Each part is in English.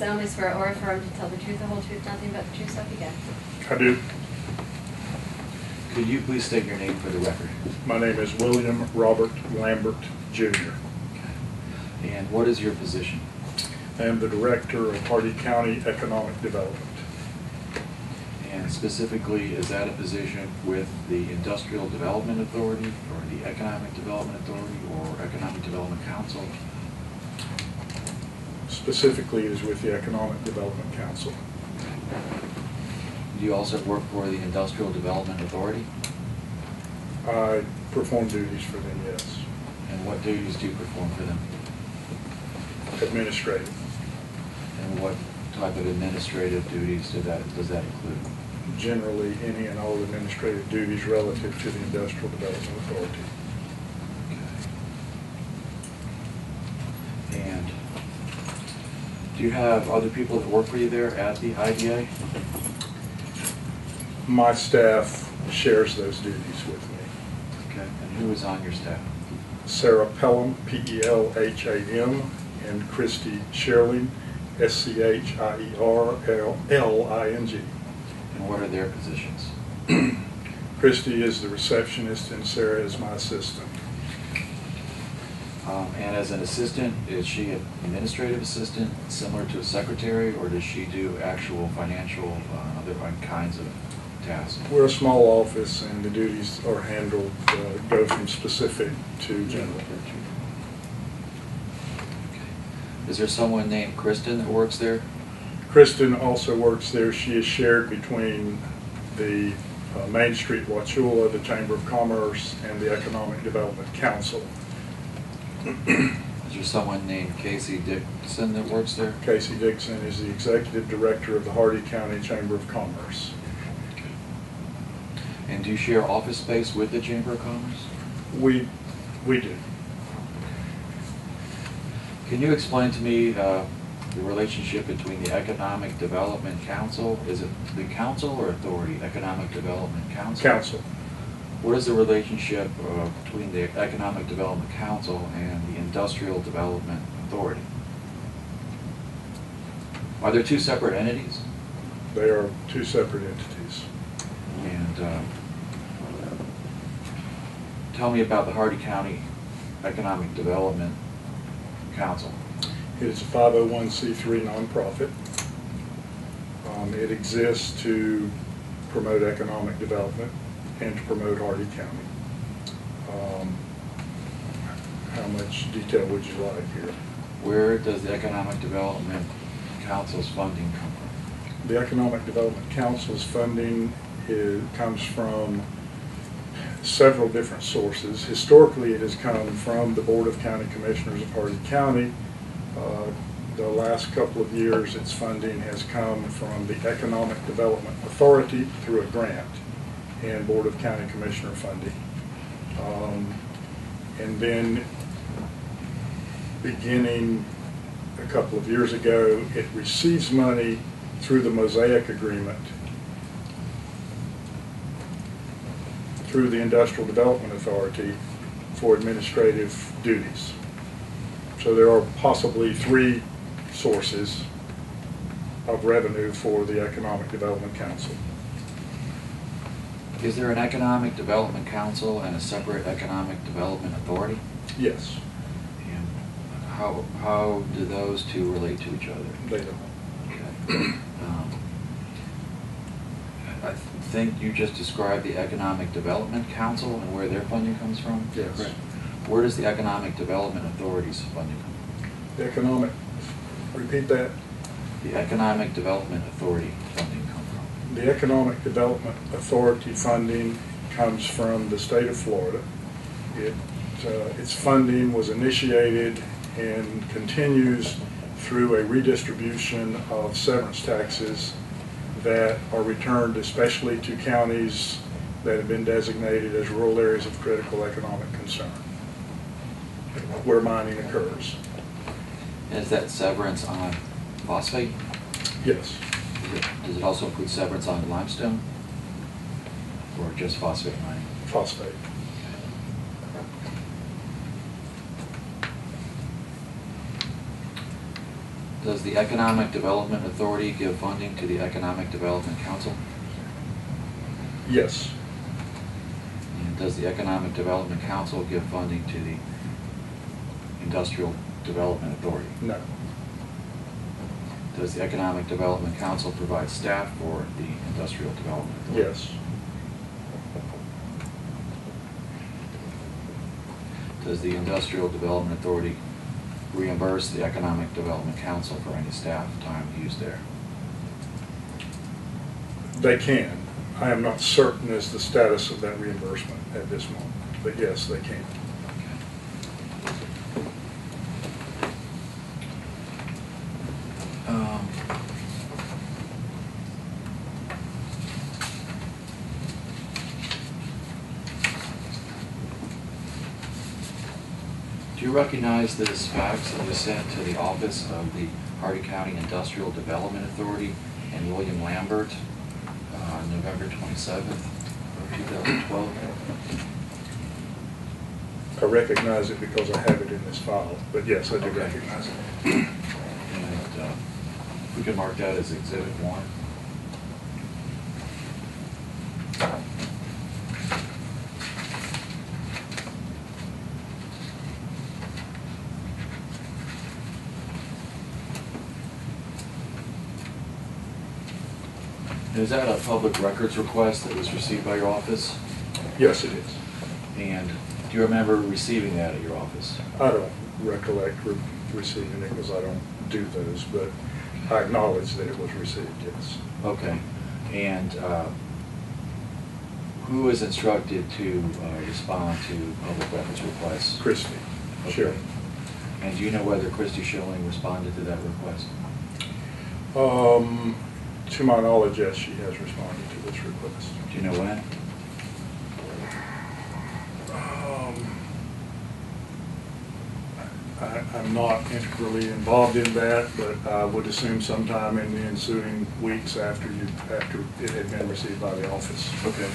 solemnly swear or affirm to tell the truth, the whole truth, nothing but the truth, so help you God? I do. Could you please state your name for the record? My name is William Robert Lambert, Jr. Okay. And what is your position? I am the Director of Hardy County Economic Development. And specifically, is that a position with the Industrial Development Authority, or the Economic Development Authority, or Economic Development Council? Specifically, it is with the Economic Development Council. Do you also work for the Industrial Development Authority? I perform duties for them, yes. And what duties do you perform for them? Administrative. And what type of administrative duties does that include? Generally, any and all administrative duties relative to the Industrial Development Authority. Okay. And do you have other people that work for you there at the IDA? My staff shares those duties with me. Okay. And who is on your staff? Sarah Pelham, P-E-L-H-A-M, and Christy Sherling, S-C-H-I-E-R-L-I-N-G. And what are their positions? Christy is the receptionist and Sarah is my assistant. And as an assistant, is she an administrative assistant similar to a secretary, or does she do actual financial, other kinds of tasks? We're a small office and the duties are handled, go from specific to general. Okay. Is there someone named Kristen that works there? Kristen also works there. She is shared between the Main Street Wauchula, the Chamber of Commerce, and the Economic Development Council. Is there someone named Casey Dixon that works there? Casey Dixon is the Executive Director of the Hardy County Chamber of Commerce. Okay. And do you share office space with the Chamber of Commerce? We do. Can you explain to me the relationship between the Economic Development Council? Is it the council or authority? Economic Development Council? Council. What is the relationship between the Economic Development Council and the Industrial Development Authority? Are there two separate entities? They are two separate entities. And tell me about the Hardy County Economic Development Council. It is a 501c3 nonprofit. It exists to promote economic development and to promote Hardy County. How much detail would you like here? Where does the Economic Development Council's funding come from? The Economic Development Council's funding comes from several different sources. Historically, it has come from the Board of County Commissioners of Hardy County. The last couple of years, its funding has come from the Economic Development Authority through a grant and Board of County Commissioner funding. And then beginning a couple of years ago, it receives money through the Mosaic Agreement through the Industrial Development Authority for administrative duties. So there are possibly three sources of revenue for the Economic Development Council. Is there an Economic Development Council and a separate Economic Development Authority? Yes. And how do those two relate to each other? They don't. Okay. I think you just described the Economic Development Council and where their funding comes from? Yes. Correct. Where does the Economic Development Authority's funding come from? Repeat that. The Economic Development Authority funding come from? The Economic Development Authority funding comes from the state of Florida. Its funding was initiated and continues through a redistribution of severance taxes that are returned especially to counties that have been designated as rural areas of critical economic concern, where mining occurs. And is that severance on phosphate? Yes. Does it also include severance on limestone? Or just phosphate mining? Phosphate. Does the Economic Development Authority give funding to the Economic Development Council? Yes. And does the Economic Development Council give funding to the Industrial Development Authority? No. Does the Economic Development Council provide staff for the Industrial Development Authority? Yes. Does the Industrial Development Authority reimburse the Economic Development Council for any staff time used there? They can. I am not certain as the status of that reimbursement at this moment, but yes, they can. Do you recognize this fax that was sent to the office of the Hardy County Industrial Development Authority and William Lambert on November 27th of 2012? I recognize it because I have it in this file, but yes, I do Okay. recognize it. And we can mark that as Exhibit 1. Is that a public records request that was received by your office? Yes, it is. And do you remember receiving that at your office? I don't recollect receiving it because I don't do those, but I acknowledge that it was received, yes. Okay. And who is instructed to respond to public records requests? Christie, Okay. sure. And do you know whether Christie Schilling responded to that request? To my knowledge, yes, she has responded to this request. Do you know when? I'm not integrally involved in that, but I would assume sometime in the ensuing weeks after it had been received by the office. Okay.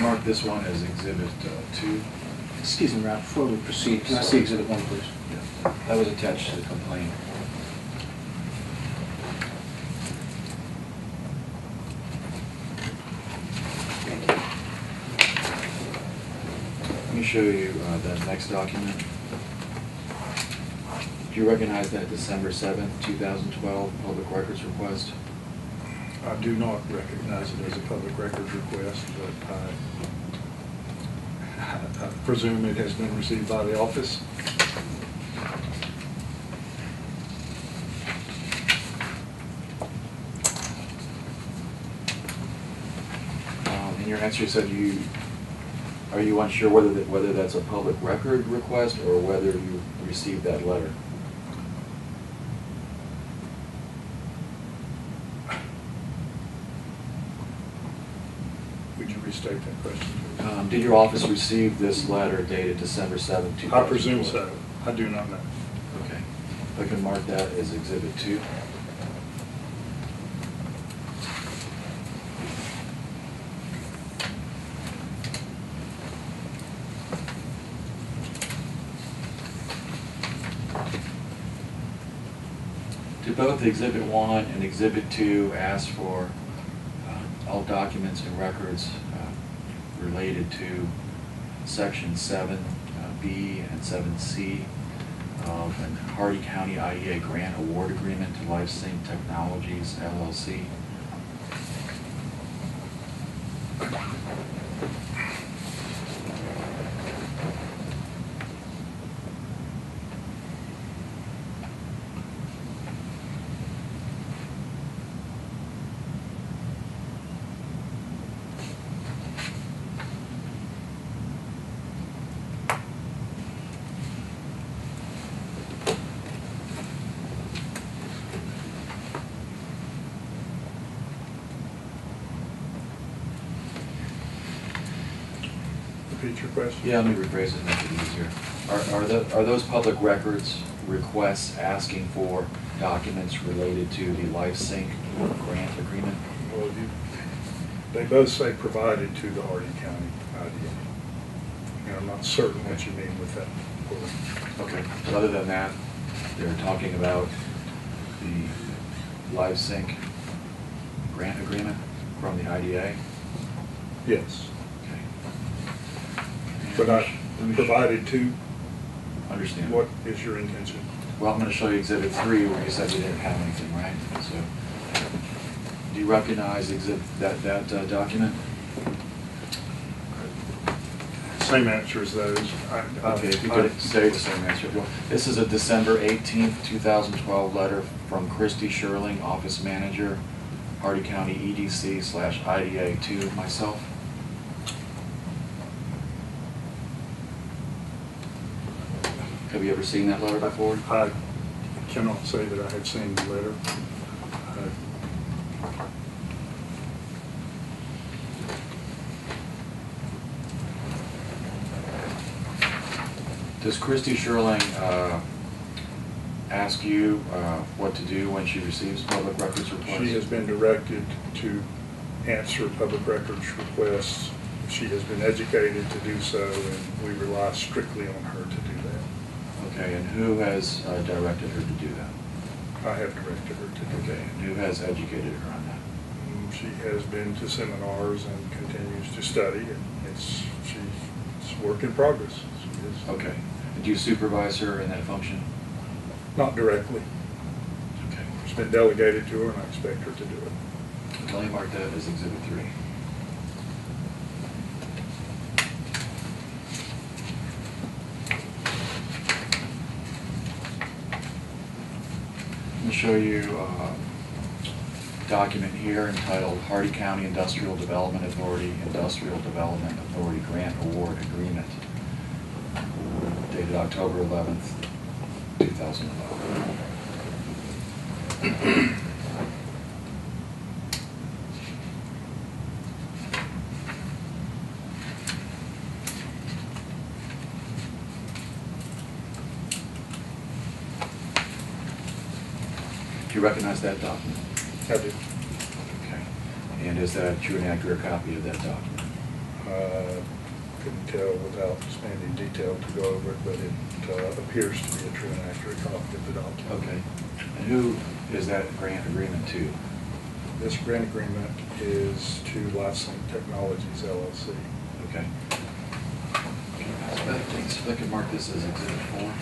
Mark this one as Exhibit 2. Excuse me, Ralph, before we proceed, can I see Exhibit 1, please? Yeah. That was attached to the complaint. Let me show you the next document. Do you recognize that December 7th, 2012 public records request? I do not recognize it as a public records request, but I presume it has been received by the office. In your answer, you said are you unsure whether that's a public record request or whether you received that letter? Would you restate that question, please? Did your office receive this letter dated December 7th, 2012? I presume so. I do not know. Okay. I can mark that as Exhibit 2. Do both Exhibit 1 and Exhibit 2 ask for all documents and records related to Section 7B and 7C of an Hardy County IDA Grant Award Agreement to LifeSync Technologies, LLC? Repeat your question? Yeah, let me rephrase it and make it easier. Are those public records requests asking for documents related to the LifeSync grant agreement? Well, they both say provided to the Hardy County IDA. And I'm not certain what you mean with that word. Okay. So other than that, They're talking about the LiveSync grant agreement from the IDA. Yes. Okay. But And I provided two. Understand. What is your intention? Well, I'm going to show you Exhibit 3 where you said you didn't have anything, right? So, do you recognize that document? Same answer as those. Okay, if you could say the same answer. If you want. This is a December 18th, 2012 letter from Christy Sherling, Office Manager, Hardy County EDC/IDA to myself. Have you ever seen that letter before? I cannot say that I have seen the letter. Does Christy Sherling ask you what to do when she receives public records requests? She has been directed to answer public records requests. She has been educated to do so, and we rely strictly on her to do that. Okay, and who has directed her to do that? I have directed her to do Okay, and who has educated her on that? that. She has been to seminars and continues to study, and she's work in progress. She is. Okay. And do you supervise her in that function? Not directly. Okay. It's been delegated to her, and I expect her to do it. Can you mark that as Exhibit 3? I'm going to show you a document here entitled Hardy County Industrial Development Authority Grant Award Agreement, dated October 11th, 2011. Do you recognize that document? I do. Okay. And is that a true and accurate copy of that document? Couldn't tell without spending detail to go over it, but it appears to be a true and accurate copy of the document. Okay. And who is that grant agreement to? This grant agreement is to LiveSync Technologies, LLC. Okay. If I could mark this as Exhibit 4.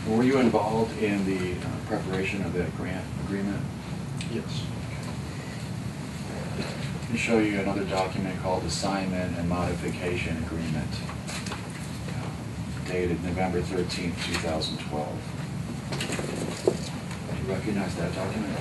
Were you involved in the preparation of that grant agreement? Yes. Let me show you another document called Assignment and Modification Agreement, dated November 13th, 2012. Do you recognize that document?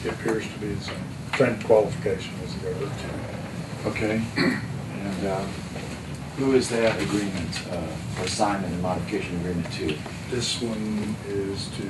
It appears to be the same qualification as the other two. Okay. And who is that agreement, assignment and modification agreement to? This one is to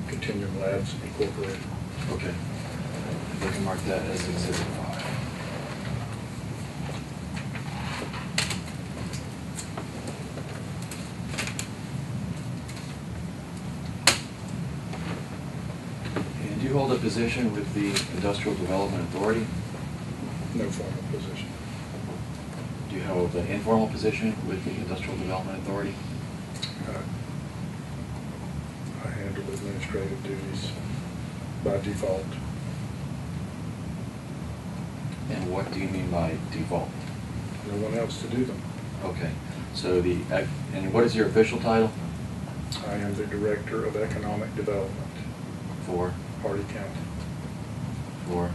Continuum Labs Incorporated. Okay. We can mark that as Exhibit 5. And do you hold a position with the Industrial Development Authority? No formal position. Do you hold an informal position with the Industrial Development Authority? I handle administrative duties by default. And what do you mean by default? No one else to do them. Okay. So and what is your official title? I am the Director of Economic Development For? Hardy County. For?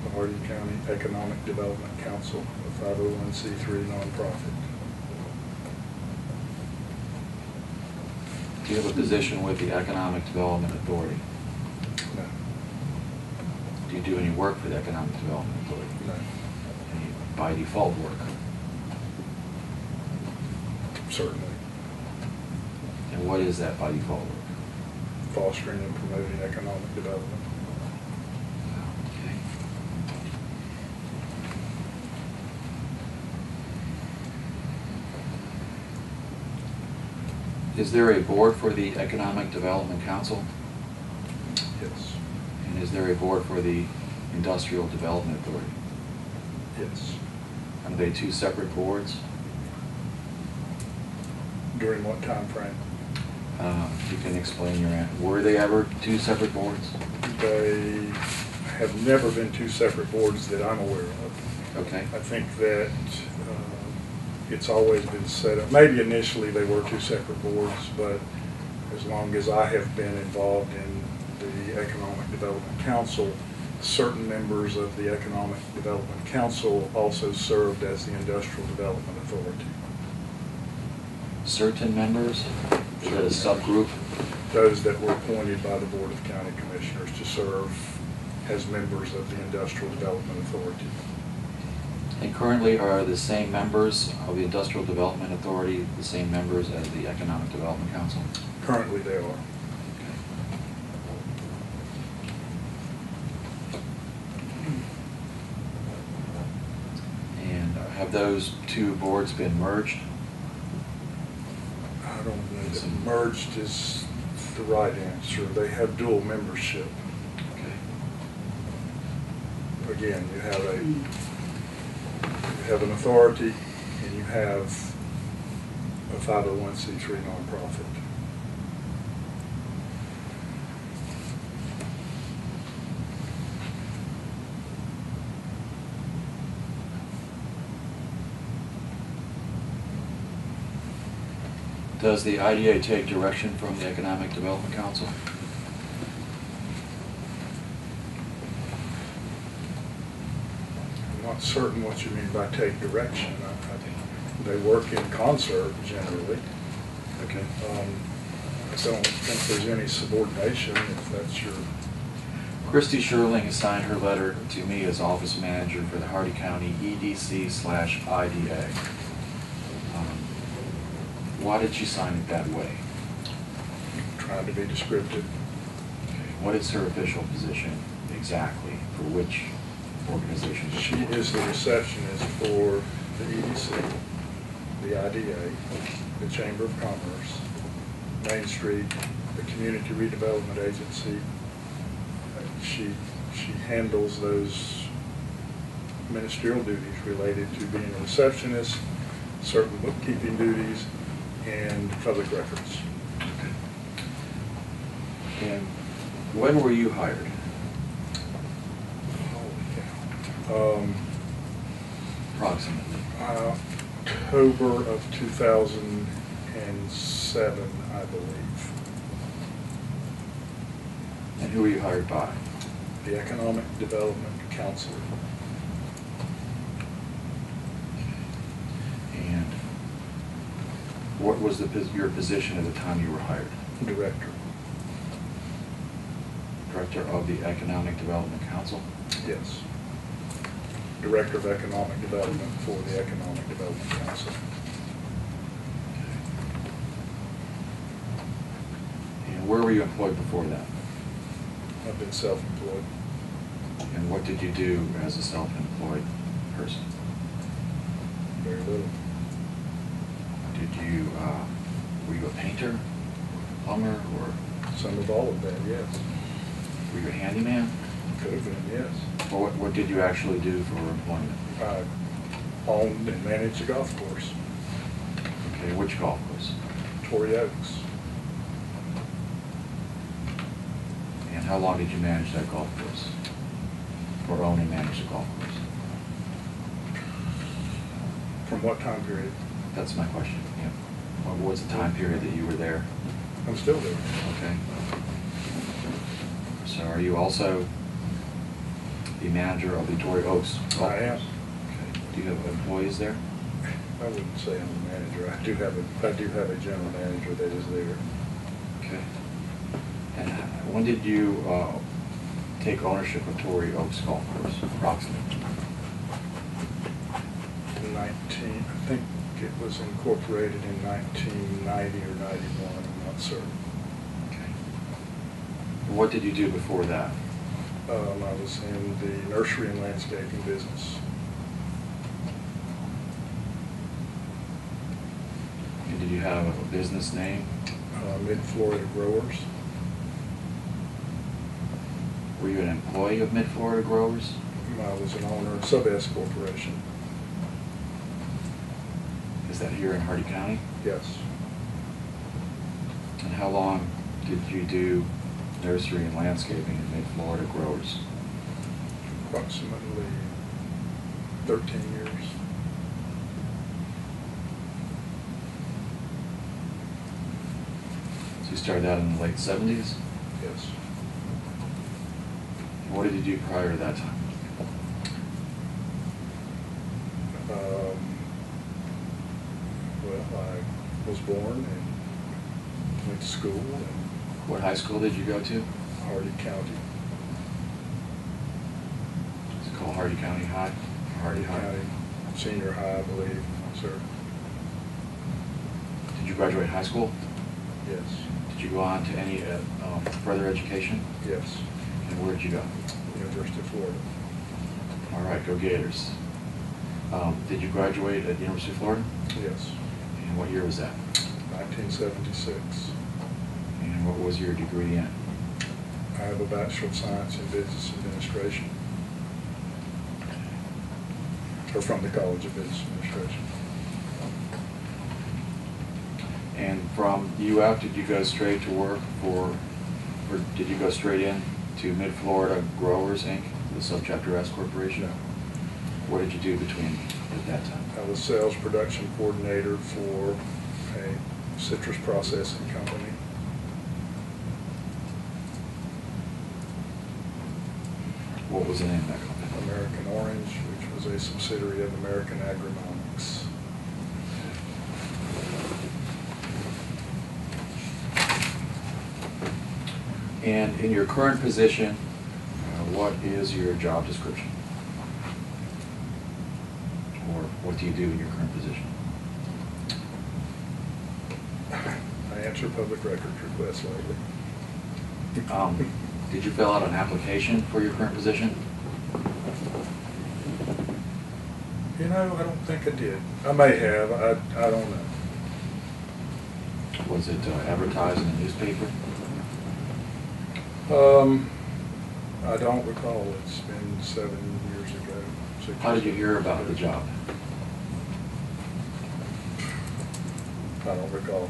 The Hardy County Economic Development Council, a 501c3 nonprofit. Do you have a position with the Economic Development Authority? No. Do you do any work for the Economic Development Authority? No. Any by default work? Certainly. And what is that by default work? Fostering and promoting economic development. Okay. Is there a board for the Economic Development Council? Yes. And is there a board for the Industrial Development Authority? Yes. Are they two separate boards? During what time frame? If you can explain your answer. Were they ever two separate boards? They have never been two separate boards that I'm aware of. Okay. I think that it's always been set up. Maybe initially they were two separate boards, but as long as I have been involved in the Economic Development Council, certain members of the Economic Development Council also served as the Industrial Development Authority. Certain members? Is that a subgroup? Those that were appointed by the Board of County Commissioners to serve as members of the Industrial Development Authority. And currently are the same members of the Industrial Development Authority the same members as the Economic Development Council? Currently they are. And have those two boards been merged? I don't know that merged is the right answer. They have dual membership. Okay. Again, you have an authority and you have a 501c3 nonprofit. Does the IDA take direction from the Economic Development Council? I'm not certain what you mean by take direction. They work in concert generally. Okay. I don't think there's any subordination if that's your... Christy Sherling assigned her letter to me as office manager for the Hardy County EDC/IDA. Why did she sign it that way? Trying to be descriptive. Okay. What is her official position exactly for which organization? She is the receptionist for the EDC, the IDA, the Chamber of Commerce, Main Street, the Community Redevelopment Agency. She handles those ministerial duties related to being a receptionist, certain bookkeeping duties, and public records. And when were you hired? Holy cow. Approximately. October of 2007, I believe. And who were you hired by? The Economic Development Council. And what was your position at the time you were hired? Director. Director of the Economic Development Council? Yes. Director of Economic Development for the Economic Development Council. And where were you employed before that? I've been self-employed. And what did you do as a self-employed person? Very little. Were you a painter, plumber, or Some of all of that, yes. were you a handyman? Could have been, yes. Or what did you actually do for employment? I owned and managed a golf course, Okay, which golf course? Torrey Oaks. And how long did you manage that golf course? Or own and manage the golf course? From what time period? That's my question, yeah. What was the time period that you were there? I'm still there. Okay. So are you also the manager of the Torrey Oaks golf course? I am. Okay. Do you have employees there? I wouldn't say I'm the manager. I do have a general manager that is there. Okay. And when did you take ownership of Torrey Oaks golf course, approximately? I think it was incorporated in 1990 or 91, I'm not certain. Okay. What did you do before that? I was in the nursery and landscaping business. And did you have a business name? Mid-Florida Growers. Were you an employee of Mid-Florida Growers? I was an owner of Sub-S Corporation. Is that here in Hardy County? Yes. And how long did you do nursery and landscaping at Mid-Florida Growers? Approximately 13 years. So you started out in the late 70s? Yes. And what did you do prior to that time? Well, I was born and went to school in What high school did you go to? Hardy County. It's called Hardy County High? Hardy High? County Senior High, I believe, sir. Did you graduate high school? Yes. Did you go on to any further education? Yes. And where did you go? University of Florida. All right, go Gators. Did you graduate at the University of Florida? Yes. And what year was that? 1976. And what was your degree in? I have a Bachelor of Science in Business Administration. Or from the College of Business Administration. And from UF, did you go straight to work or did you go straight in to Mid-Florida Growers, Inc., the Subchapter S Corporation? No. What did you do between at that time? I was sales production coordinator for a citrus processing company. What was the name of that company? American Orange, which was a subsidiary of American Agronomics. And in your current position, what is your job description? Or what do you do in your current position? I answer public records requests lately. Did you fill out an application for your current position? You know, I don't think I did. I may have. I don't know. Was it advertised in the newspaper? I don't recall. It's been 7 years ago. 6 How did you years hear ago. about the job? I don't recall.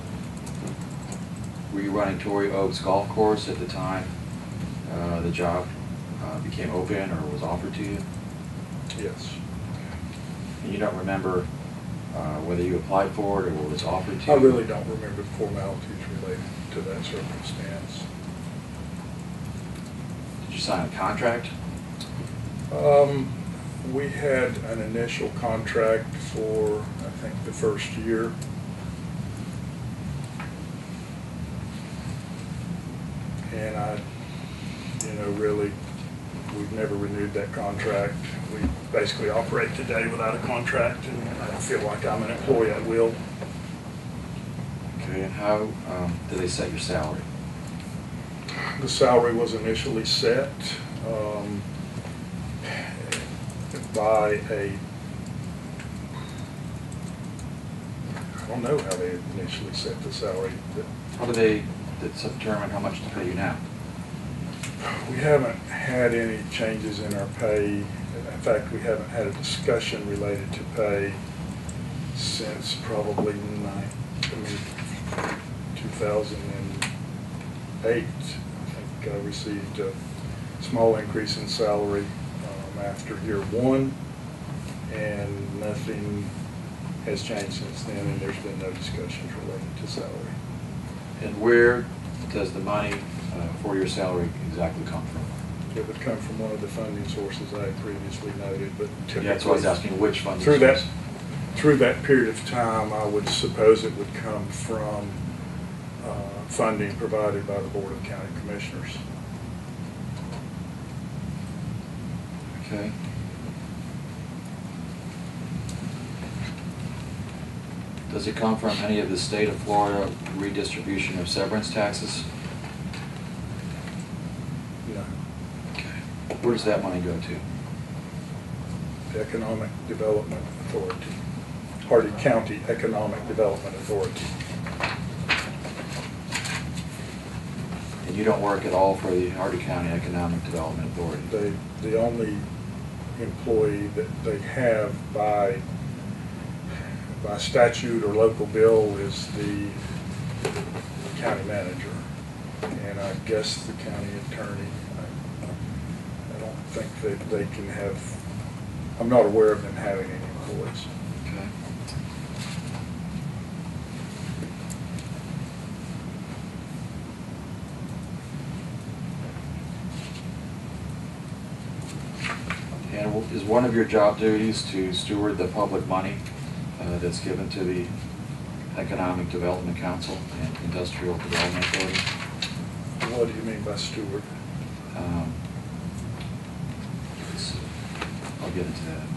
Were you running Torrey Oaks Golf Course at the time the job became open or was offered to you? Yes. And you don't remember whether you applied for it or was offered to you? I really don't remember the formalities related to that circumstance. Did you sign a contract? We had an initial contract for, I think, the first year. And really, we've never renewed that contract. We basically operate today without a contract, and I feel like I'm an employee at will. Okay, and how do they set your salary? The salary was initially set by I don't know how they initially set the salary. How do they determine how much to pay you now? We haven't had any changes in our pay. In fact, we haven't had a discussion related to pay since probably 2008. I think I received a small increase in salary after year one, and nothing has changed since then, and there's been no discussions related to salary. And where does the money for your salary exactly come from? It would come from one of the funding sources I had previously noted, but typically... Yeah, that's why I was asking which funding through source. Through that period of time, I would suppose it would come from funding provided by the Board of County Commissioners. Okay. Does it come from any of the state of Florida redistribution of severance taxes? No. Okay. Where does that money go to? The Economic Development Authority. Hardy County Economic Development Authority. And you don't work at all for the Hardy County Economic Development Authority? The only employee that they have by statute or local bill is the county manager, and I guess the county attorney. I don't think that they can have, I'm not aware of them having any employees. Okay. And is one of your job duties to steward the public money that's given to the Economic Development Council and Industrial Development Authority? What do you mean by steward? I'll get into that.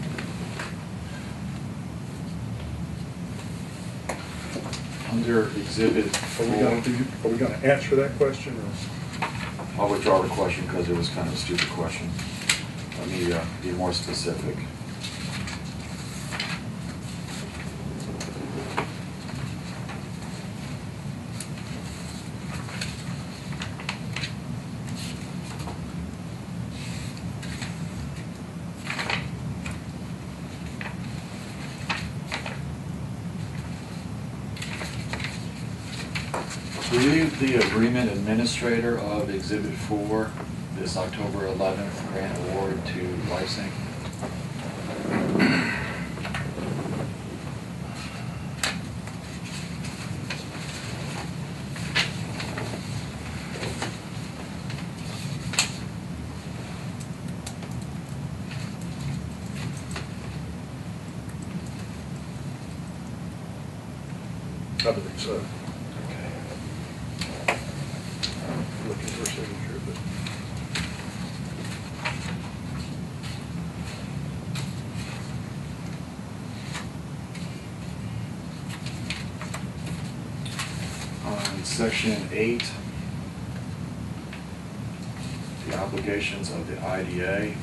Under Exhibit 4, Are we going to answer that question, or? I'll withdraw the question because it was kind of a stupid question. Let me be more specific. Were you the agreement administrator of Exhibit 4, this October 11th grant award to LifeSync? I believe so. Looking for a signature, but On Section 8, the obligations of the IDA.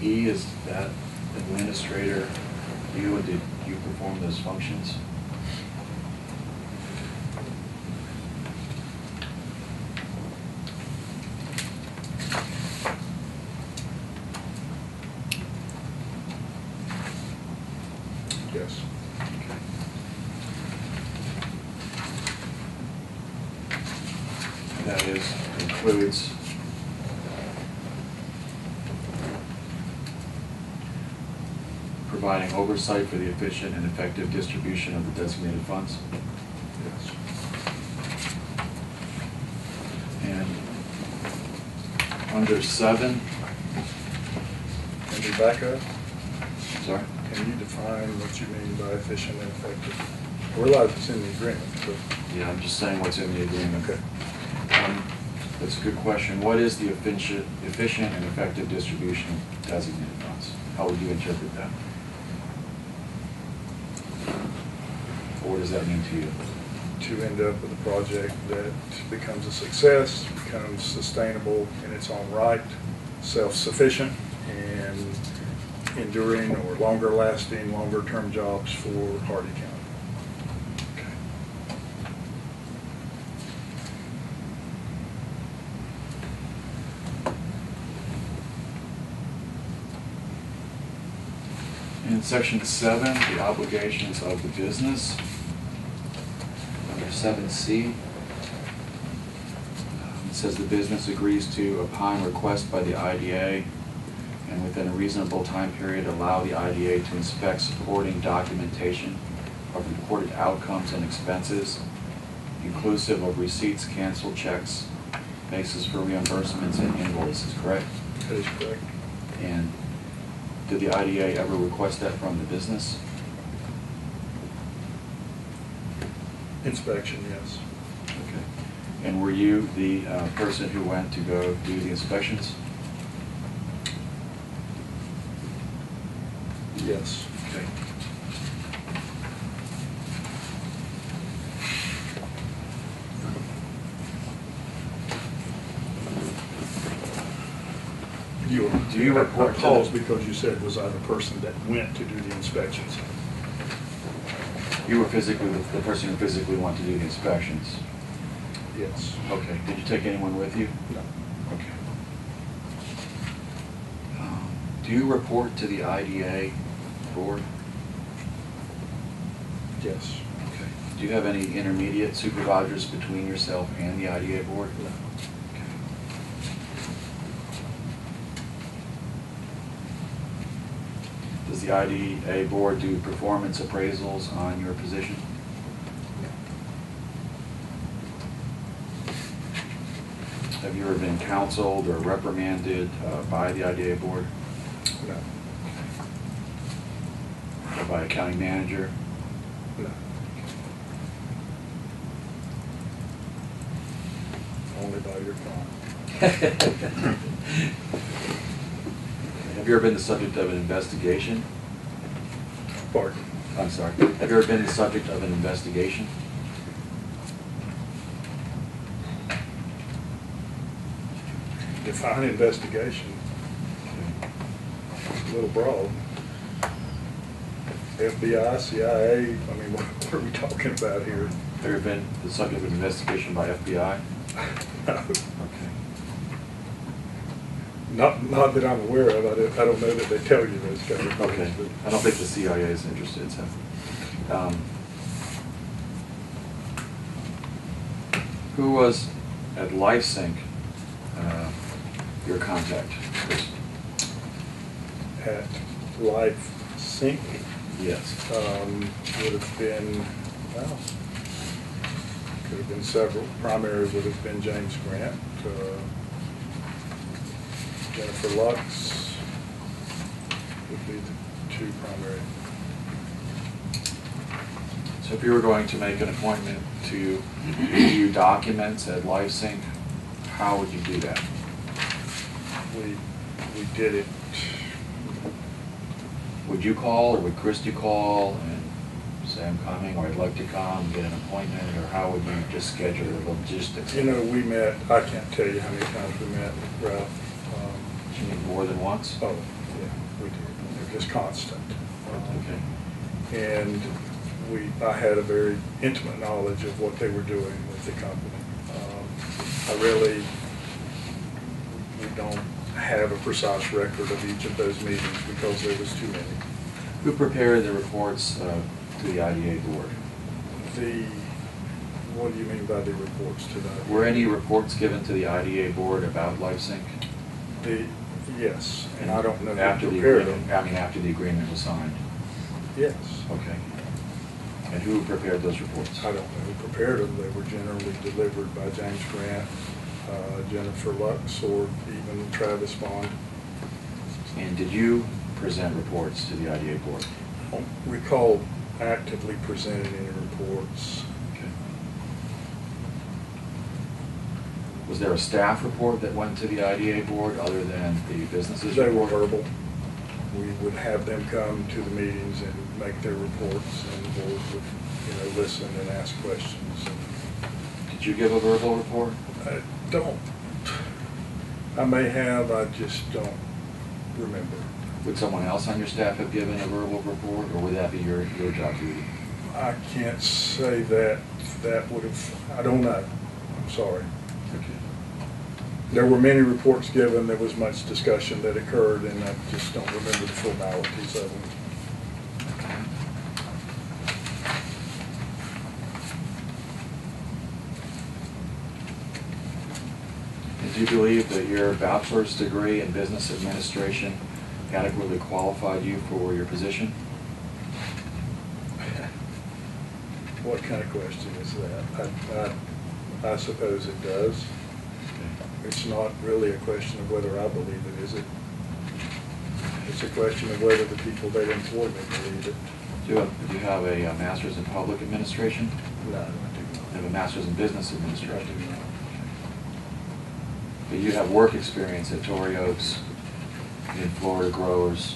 E is that administrator you, and did you perform those functions? yes. Okay. And that includes providing oversight for the efficient and effective distribution of the designated funds. Yes. And under 7, Can you back up? sorry, Can you define what you mean by efficient and effective? I realize it's in the agreement, but, Yeah, I'm just saying what's in the agreement. okay. That's a good question. What is the efficient and effective distribution of designated funds? How would you interpret that? Or what does that mean to you? To end up with a project that becomes a success, becomes sustainable in its own right, self-sufficient, and enduring or longer-lasting, longer-term jobs for Hardy County. In section 7, the obligations of the business, under 7C, it says the business agrees to, upon request by the IDA, and within a reasonable time period, allow the IDA to inspect supporting documentation of reported outcomes and expenses, inclusive of receipts, canceled checks, basis for reimbursements, and invoices, correct? That is correct. And did the IDA ever request that from the business? Inspection, yes. Okay. And were you the person who went to go do the inspections? Yes. Okay. Do you report to Pause the- because you said, was I the person that went to do the inspections? You were physically the person who physically went to do the inspections? Yes. Okay. Did you take anyone with you? No. Okay. Do you report to the IDA board? Yes. Okay. Do you have any intermediate supervisors between yourself and the IDA board? No. Okay. Does the IDA board do performance appraisals on your position? Have you ever been counseled or reprimanded by the IDA board? No. Or by a county manager? No. Only by your phone. Have you ever been the subject of an investigation? Pardon? I'm sorry. Have you ever been the subject of an investigation? Define investigation. It's a little broad. FBI, CIA, I mean, what are we talking about here? Have you ever been the subject of an investigation by FBI? No. Okay. Not that I'm aware of. I don't know that they tell you those kind of things. Okay. but- I don't think the CIA is interested, so. Who was at LifeSync your contact person? At Life Sync, Yes. would have been, well, could have been several. Primary would have been James Grant, Jennifer Lux would be the two primary. So if you were going to make an appointment to review documents at LifeSync, how would you do that? We did it, Would you call, or would Christie call and say, I'm coming, or I'd like to come, get an appointment, or how would you just schedule the logistics? you know, we met, I can't tell you how many times we met, Ralph. Did you meet more than once? Oh, yeah, we did. It was just constant. Okay. And I had a very intimate knowledge of what they were doing with the company. We don't have a precise record of each of those meetings because there was too many. Who prepared the reports to the IDA board? What do you mean by the reports to that? Were any reports given to the IDA board about LifeSync? Yes, and I don't know who After the prepared agreement, them. I mean, after the agreement was signed? Yes. Okay. And who prepared those reports? I don't know who prepared them. They were generally delivered by James Grant, Jennifer Lux, or even Travis Bond. And did you present reports to the IDA board? I don't recall actively presented any reports. Okay. Was there a staff report that went to the IDA board other than the businesses They were report? verbal. We would have them come to the meetings and make their reports, and the board would, listen and ask questions. Did you give a verbal report? I don't. I may have, I just don't remember. Would someone else on your staff have given a verbal report, or would that be your job duty? I can't say that would have, I don't know. I'm sorry. Okay. There were many reports given, there was much discussion that occurred, and I just don't remember the formalities of them. And do you believe that your bachelor's degree in business administration adequately qualified you for your position? What kind of question is that? I suppose it does. It's not really a question of whether I believe it, is it? It's a question of whether the people that employ me believe it. Do you have a master's in public administration? No, I do You have a master's in business not. I administration? do not. But you have work experience at Torrey Oaks, in Florida Growers,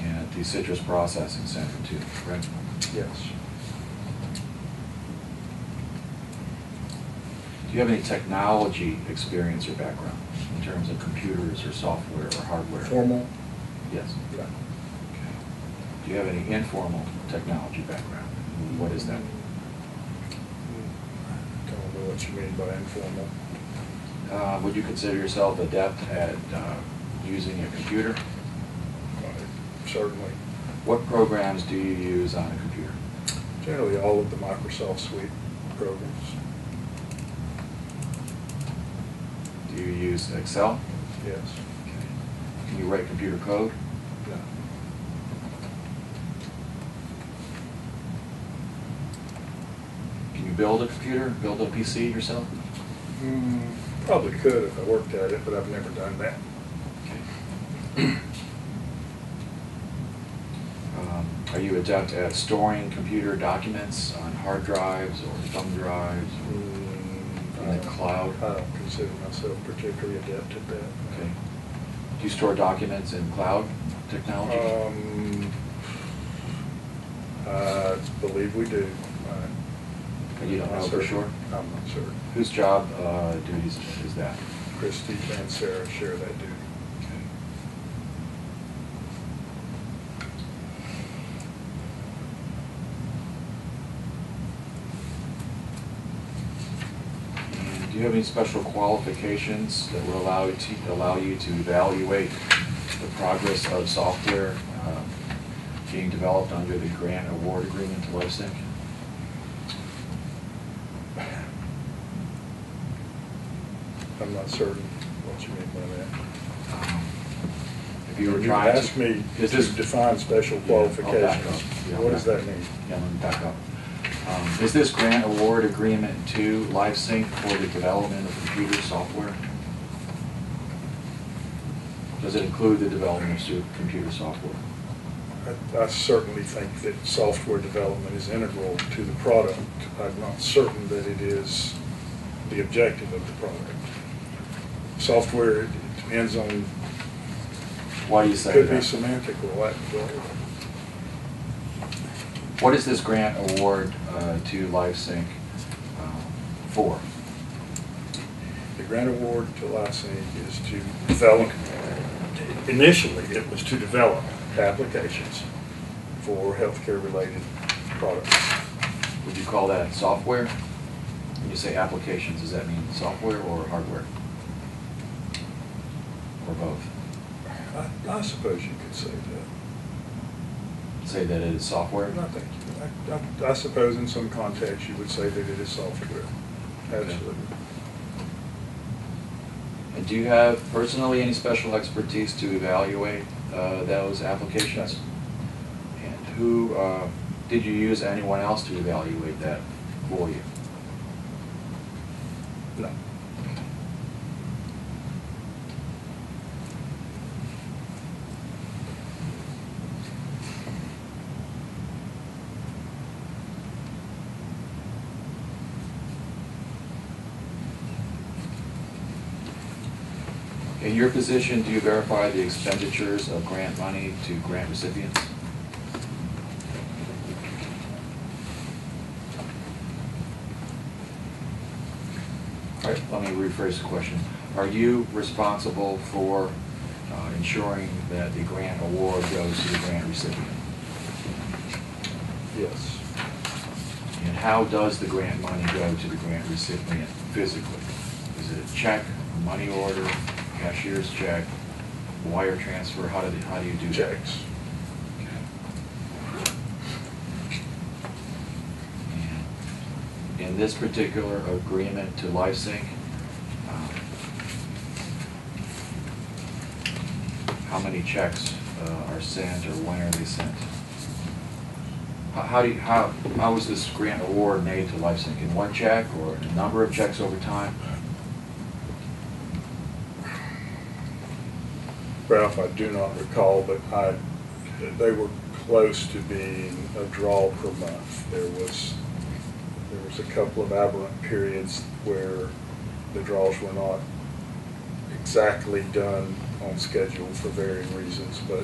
and at the Citrus Processing Center too, correct? Yes. Do you have any technology experience or background in terms of computers or software or hardware? Formal? Yes. No. Okay. Do you have any informal technology background? What is that? Don't know what you mean by informal. Would you consider yourself adept at using a computer? Certainly. What programs do you use on a computer? Generally, all of the Microsoft Suite programs. Do you use Excel? Yes. Okay. Can you write computer code? No. Can you build a computer, build a PC yourself? Probably could if I worked at it, but I've never done that. Okay. Are you adept at storing computer documents on hard drives or thumb drives or in the cloud? I don't consider myself particularly adept at that. Okay. Do you store documents in cloud technology? I believe we do. And you don't know for sure? I'm not certain. Whose job duties is that? Christy and Sarah share that duty. Okay. And do you have any special qualifications that will allow you to evaluate the progress of software being developed under the grant award agreement to LifeSync? I'm not certain what you mean by that. If you were You trying to asked me is to this- define special Yeah, I'll back qualifications. up. Yeah, What does back that mean? Yeah, let me back up. Is this grant award agreement to LifeSync for the development of computer software? Does it include the development of computer software? I certainly think that software development is integral to the product. I'm not certain that it is the objective of the product. Software, it depends on, Why do you say could be that? semantical. What is this grant award to LifeSync for? The grant award to LifeSync is to develop, initially it was to develop applications for healthcare-related products. Would you call that software? When you say applications, does that mean software or hardware? Or both? I suppose you could say that. Say that it is software? No, thank you. I suppose in some context you would say that it is software. Absolutely. And do you have personally any special expertise to evaluate those applications? And who, did you use anyone else to evaluate that for you? No. In your position, do you verify the expenditures of grant money to grant recipients? All right, let me rephrase the question. Are you responsible for ensuring that the grant award goes to the grant recipient? Yes. And how does the grant money go to the grant recipient physically? Is it a check, a money order, cashier's check, wire transfer? How do you do that? Checks. In this particular agreement to LifeSync, how many checks are sent, or when are they sent? How was this grant award made to LifeSync? In one check, or a number of checks over time? Ralph, I do not recall, but they were close to being a draw per month. There was a couple of aberrant periods where the draws were not exactly done on schedule for varying reasons, but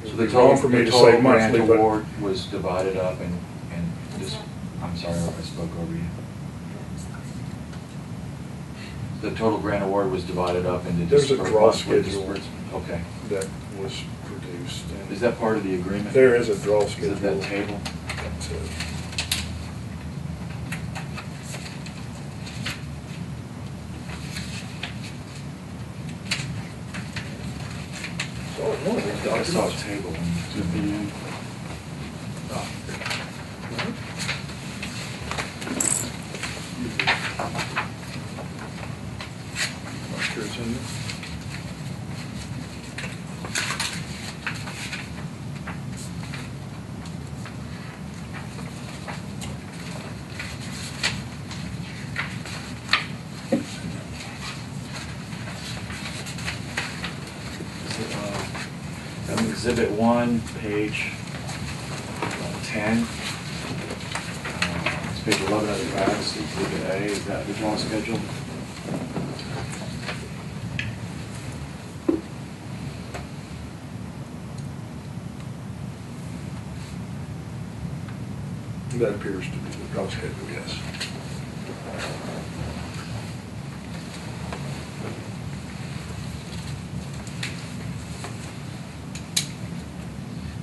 So it the was wrong total, for me the to total say grant monthly, award was divided up and this, I'm sorry, I spoke over you. The total grant award was divided up into There's a draw monthly schedule. disbursements. Okay. that was produced. And Is that part of the agreement? there is a draw Is schedule. it that table? That's it. So one of these I saw a documents. table. Should be in. Not sure it's in there. Exhibit 1, page 10. It's page 11 of the backs, Exhibit A. Is that the draw schedule? That appears to be the draw schedule, yes.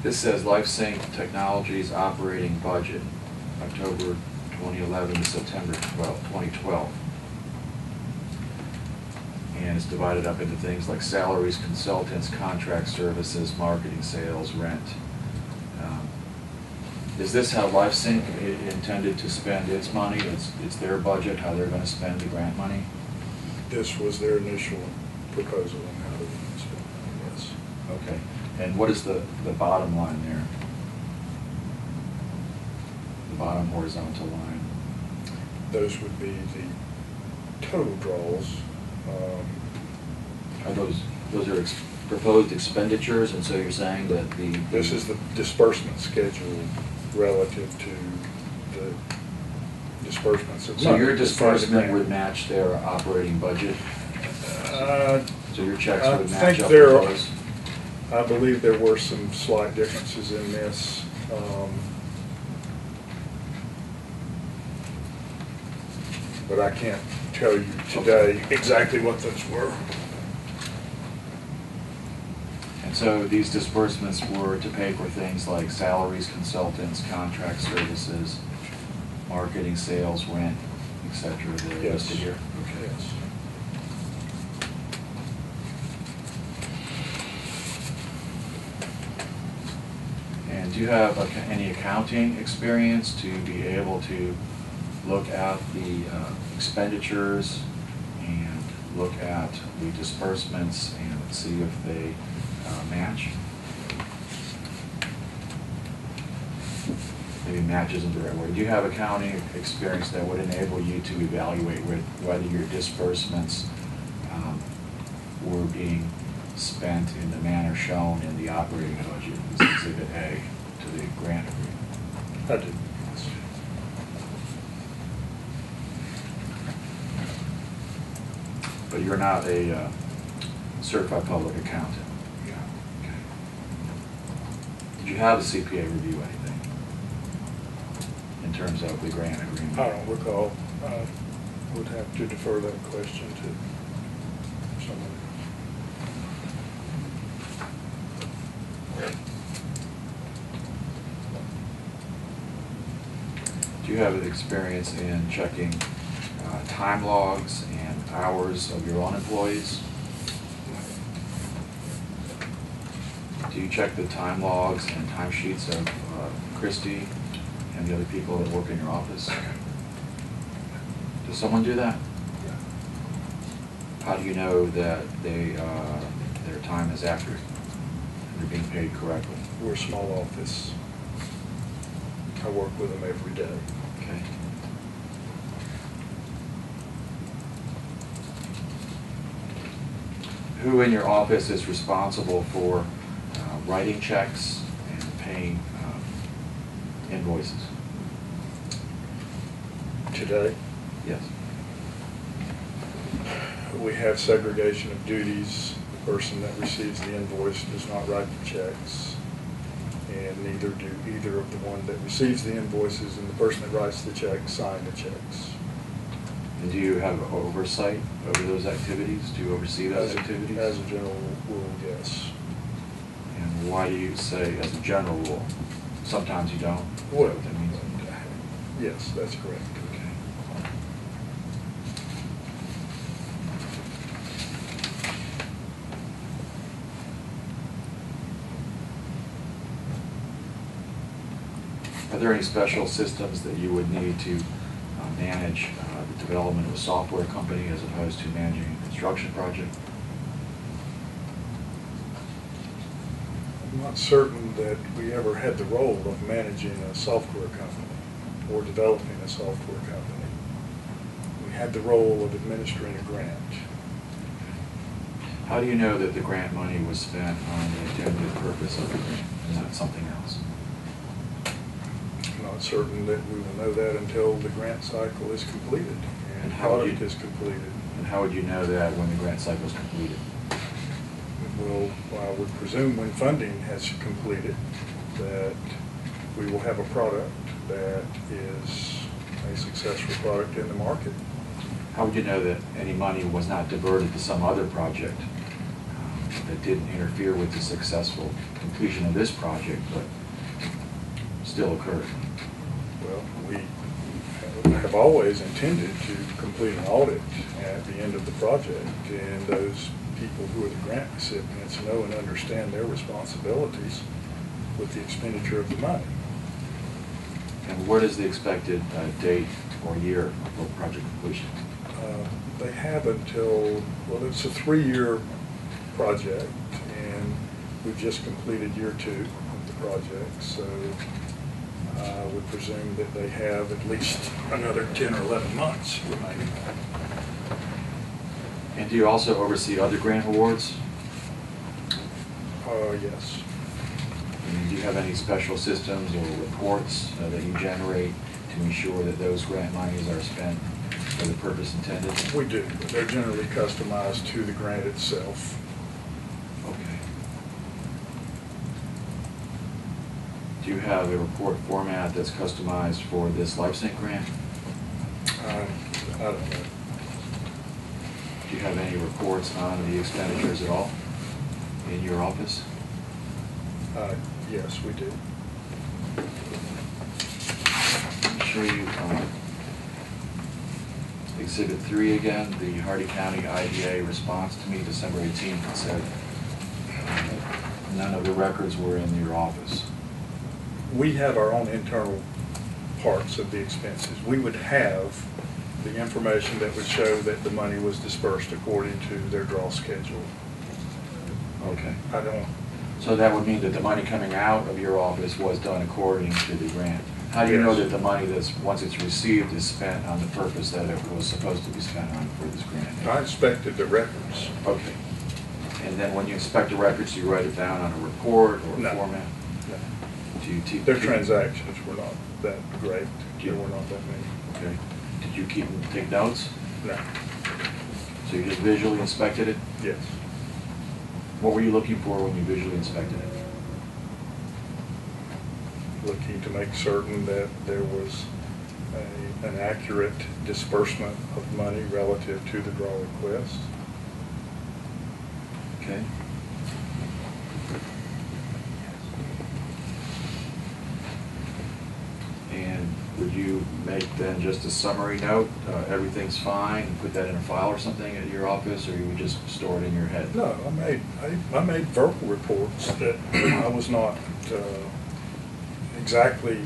This says LifeSync Technologies operating budget, October 2011 to September 2012. And it's divided up into things like salaries, consultants, contract services, marketing, sales, rent. Is this how LifeSync intended to spend its money? It's their budget, how they're going to spend the grant money? This was their initial proposal on how to spend it, yes. Okay. And what is the bottom line there? The bottom horizontal line? Those would be the total draws. Are those are proposed expenditures, and so you're saying that This is the disbursement schedule relative to the disbursements of So money your as part of the disbursement grant. would match their operating budget? So your checks I would match think up there with are- those? I believe there were some slight differences in this. But I can't tell you today exactly what those were. And so these disbursements were to pay for things like salaries, consultants, contract services, marketing, sales, rent, et cetera, that are Yes. listed here? Yes. And do you have any accounting experience to be able to look at the expenditures and look at the disbursements and see if they match? Maybe match isn't the right word. Do you have accounting experience that would enable you to evaluate whether your disbursements were being spent in the manner shown in the operating budget, this Exhibit A to the grant agreement? I did. Yes. But you're not a certified public accountant? Yeah. Okay. Did you have a CPA review anything in terms of the grant agreement? I don't recall. I would have to defer that question to someone. Do you have experience in checking time logs and hours of your own employees? Do you check the time logs and timesheets of Christie and the other people that work in your office? Does someone do that? Yeah. How do you know that their time is accurate and they're being paid correctly? We're a small office. I work with them every day. Okay. Who in your office is responsible for writing checks and paying invoices? Today, Yes. we have segregation of duties. The person that receives the invoice does not write the checks, and neither do either of the one that receives the invoices and the person that writes the checks sign the checks. And do you have oversight over those activities? Do you oversee those activities? As a general rule, yes. And why do you say as a general rule? Sometimes you don't? Is that Well, what that means? yes, that's correct. Okay. Are there any special systems that you would need to manage the development of a software company as opposed to managing a construction project? I'm not certain that we ever had the role of managing a software company or developing a software company. We had the role of administering a grant. How do you know that the grant money was spent on the intended purpose of the grant and not something else? I'm not certain that we will know that until the grant cycle is completed and And how would product you- is completed. And how would you know that when the grant cycle is completed? Well, I would presume when funding has completed that we will have a product that is a successful product in the market. How would you know that any money was not diverted to some other project that didn't interfere with the successful completion of this project, but still occurred? Well, we have always intended to complete an audit at the end of the project, and those people who are the grant recipients know and understand their responsibilities with the expenditure of the money. And what is the expected date or year for project completion? They have until, well, it's a 3-year project, and we've just completed year 2 of the project, so I would presume that they have at least another 10 or 11 months remaining. And do you also oversee other grant awards? Yes. And do you have any special systems or reports that you generate to ensure that those grant monies are spent for the purpose intended? We do. They're generally customized to the grant itself. Okay. Do you have a report format that's customized for this LifeSync grant? I don't know. Do you have any reports on the expenditures at all in your office? Yes, we do. I'll show you Exhibit 3 again, the Hardy County IDA response to me December 18th. It said none of the records were in your office. We have our own internal parts of the expenses. We would have the information that would show that the money was dispersed according to their draw schedule. Okay. I don't, So that would mean that the money coming out of your office was done according to the grant. How do you know Yes. that the money that's, once it's received, is spent on the purpose that it was supposed to be spent on for this grant? I inspected the records. Okay. And then when you inspect the records, you write it down on a report or a No. format? No. Do you keep? Their transactions were not that great. Yeah. There were not that many. Okay. Did you take notes? No. So you just visually inspected it? Yes. What were you looking for when you visually inspected it? Looking to make certain that there was an accurate disbursement of money relative to the draw request. Okay. And would you make then just a summary note, everything's fine, and put that in a file or something at your office, or you would just store it in your head? No, I made verbal reports that I was not exactly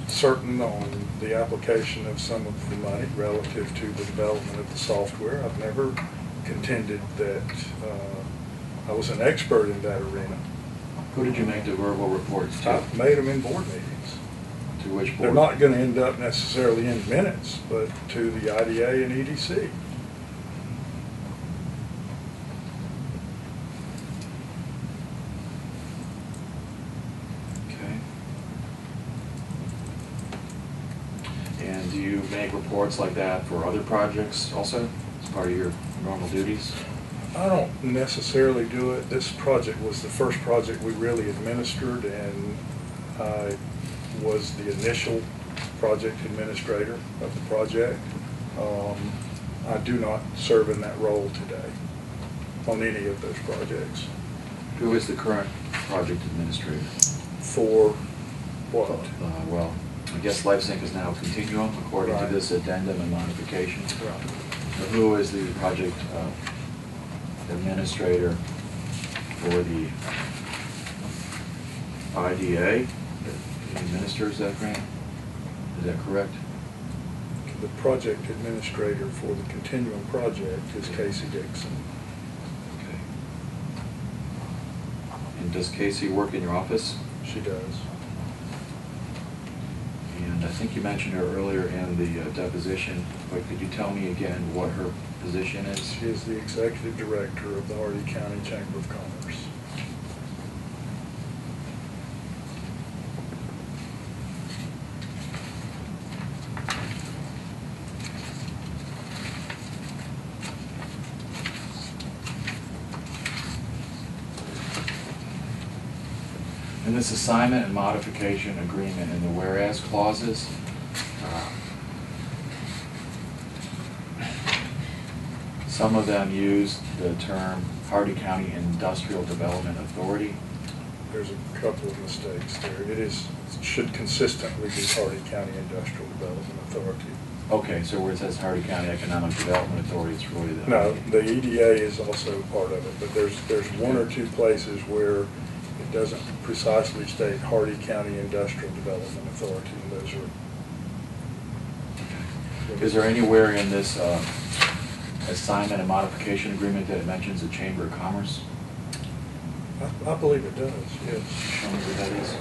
certain on the application of some of the money relative to the development of the software. I've never contended that I was an expert in that arena. Who did you make the verbal reports to? I've made them in board meetings. To which board? They're not going to end up necessarily in minutes, but to the IDA and EDC. Okay. And do you make reports like that for other projects also, as part of your normal duties? I don't necessarily do it. This project was the first project we really administered, and I was the initial project administrator of the project. I do not serve in that role today on any of those projects. Who is the current project administrator? For what? Well, I guess LifeSync is now Continuum, according to Right. this addendum and modification. Right. Now, who is the project administrator for the IDA that administers that grant? Is that correct? The project administrator for the Continuum project is Casey Dixon. Okay. And does Casey work in your office? She does. And I think you mentioned her earlier in the deposition, but could you tell me again what her position is? She is the executive director of the Hardy County Chamber of Commerce. In this assignment and modification agreement in the whereas clauses, some of them use the term Hardy County Industrial Development Authority. There's a couple of mistakes there. It should consistently be Hardy County Industrial Development Authority. Okay, so where it says Hardy County Economic Development Authority, it's really the... No, the EDA is also part of it, but there's one or two places where it doesn't precisely state Hardy County Industrial Development Authority, and those are... Is there anywhere in this assignment and modification agreement that it mentions the Chamber of Commerce? I believe it does, yes. Show me where that is.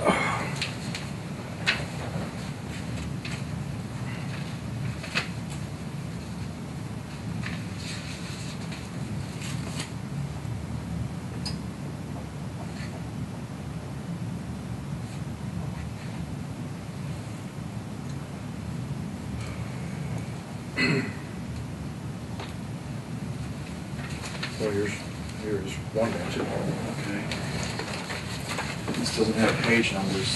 Well, here's one mention. Okay. This doesn't have page numbers.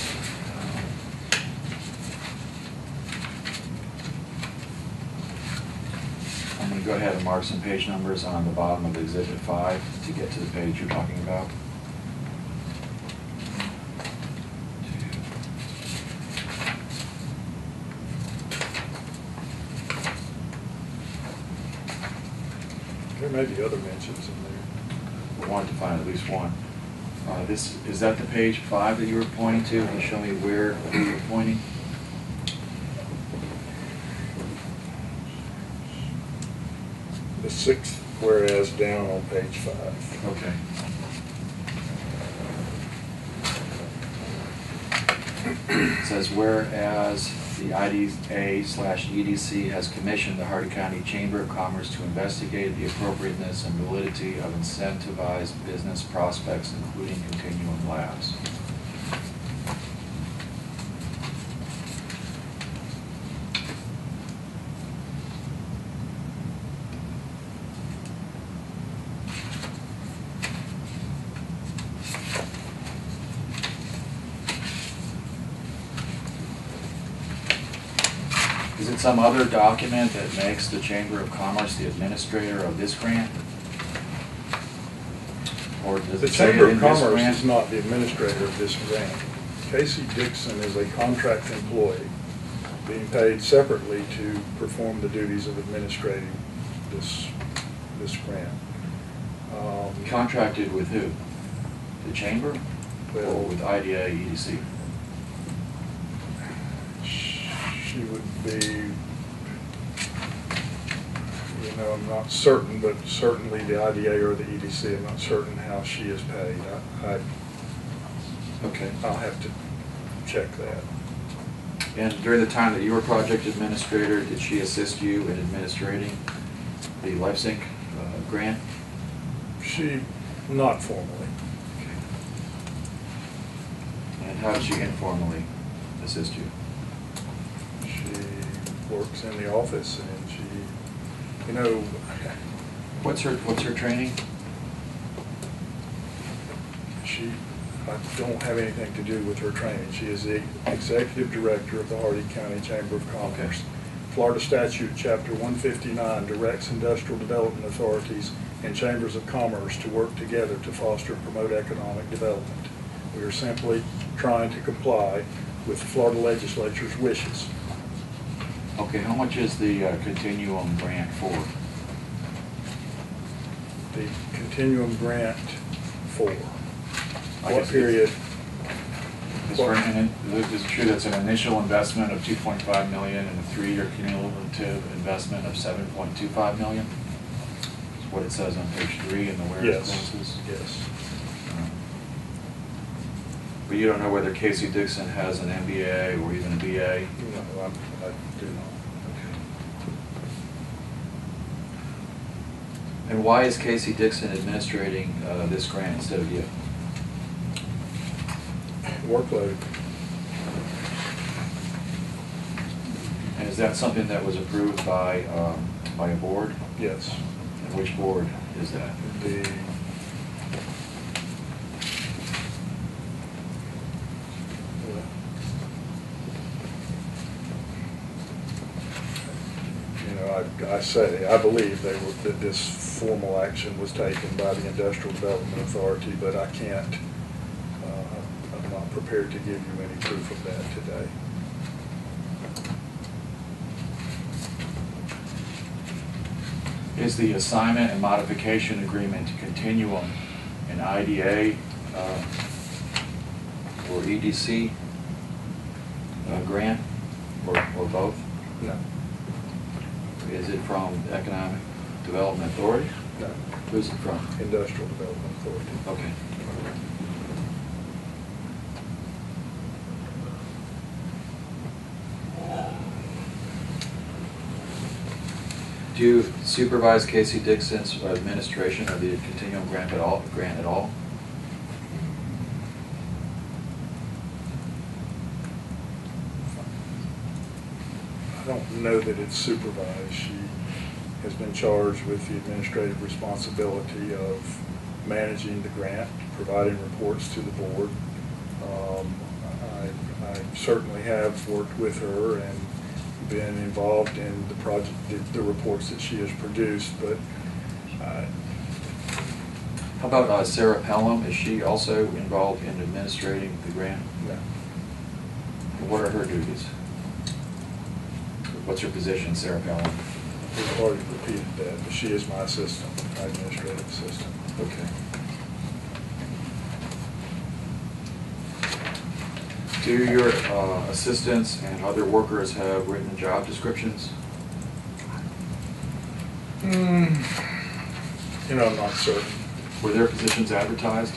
I'm going to go ahead and mark some page numbers on the bottom of Exhibit 5 to get to the page you're talking about. There may be other mentions in there. I wanted to find at least one. Is that the page 5 that you were pointing to? Can you show me where you were pointing? The sixth whereas down on page 5. Okay. It says, whereas the IDA/EDC has commissioned the Hardy County Chamber of Commerce to investigate the appropriateness and validity of incentivized business prospects, including Continuum Labs. Is it some other document that makes the Chamber of Commerce the administrator of this grant? Or does The it say it Chamber in of this Commerce grant? is not the administrator of this grant. Casey Dixon is a contract employee being paid separately to perform the duties of administrating this grant. Contracted with who? The Chamber? Well- Or with IDA, EDC? She would be, I'm not certain, but certainly the IDA or the EDC, I'm not certain how she is paid. Okay. I'll have to check that. And during the time that you were project administrator, did she assist you in administrating the LifeSync grant? She, not formally. Okay. And how did she informally assist you? She works in the office and she, What's her training? I don't have anything to do with her training. She is the executive director of the Hardee County Chamber of Commerce. Okay. Florida Statute, Chapter 159, directs industrial development authorities and chambers of commerce to work together to foster and promote economic development. We are simply trying to comply with the Florida legislature's wishes. Okay, how much is the continuum grant for? The continuum grant for I what guess period? Is it true that's an initial investment of $2.5 million and a 3-year cumulative investment of $7.25 million? That's what it says on page 3 in the whereas Yes. clauses. Yes. But you don't know whether Casey Dixon has an MBA or even a BA? No, I do not. Okay. And why is Casey Dixon administrating this grant instead of you? Workload. And is that something that was approved by a board? Yes. And which board is that? I believe that this formal action was taken by the Industrial Development Authority, but I can't, I'm not prepared to give you any proof of that today. Is the assignment and modification agreement continuum an IDA or EDC grant or both? No. Is it from the Economic Development Authority? No. Who's it from? Industrial Development Authority. Okay. Do you supervise Casey Dixon's administration of the continuum grant at all? I don't know that it's supervised. She has been charged with the administrative responsibility of managing the grant, providing reports to the board. I certainly have worked with her and been involved in the project, the reports that she has produced, but How about Sarah Pelham? Is she also involved in administrating the grant? no. And what are her duties? What's her position, Sarah Pelham? We've already repeated that, but she is my assistant, my administrative assistant. Okay. Do your assistants and other workers have written job descriptions? I'm not certain. Were their positions advertised?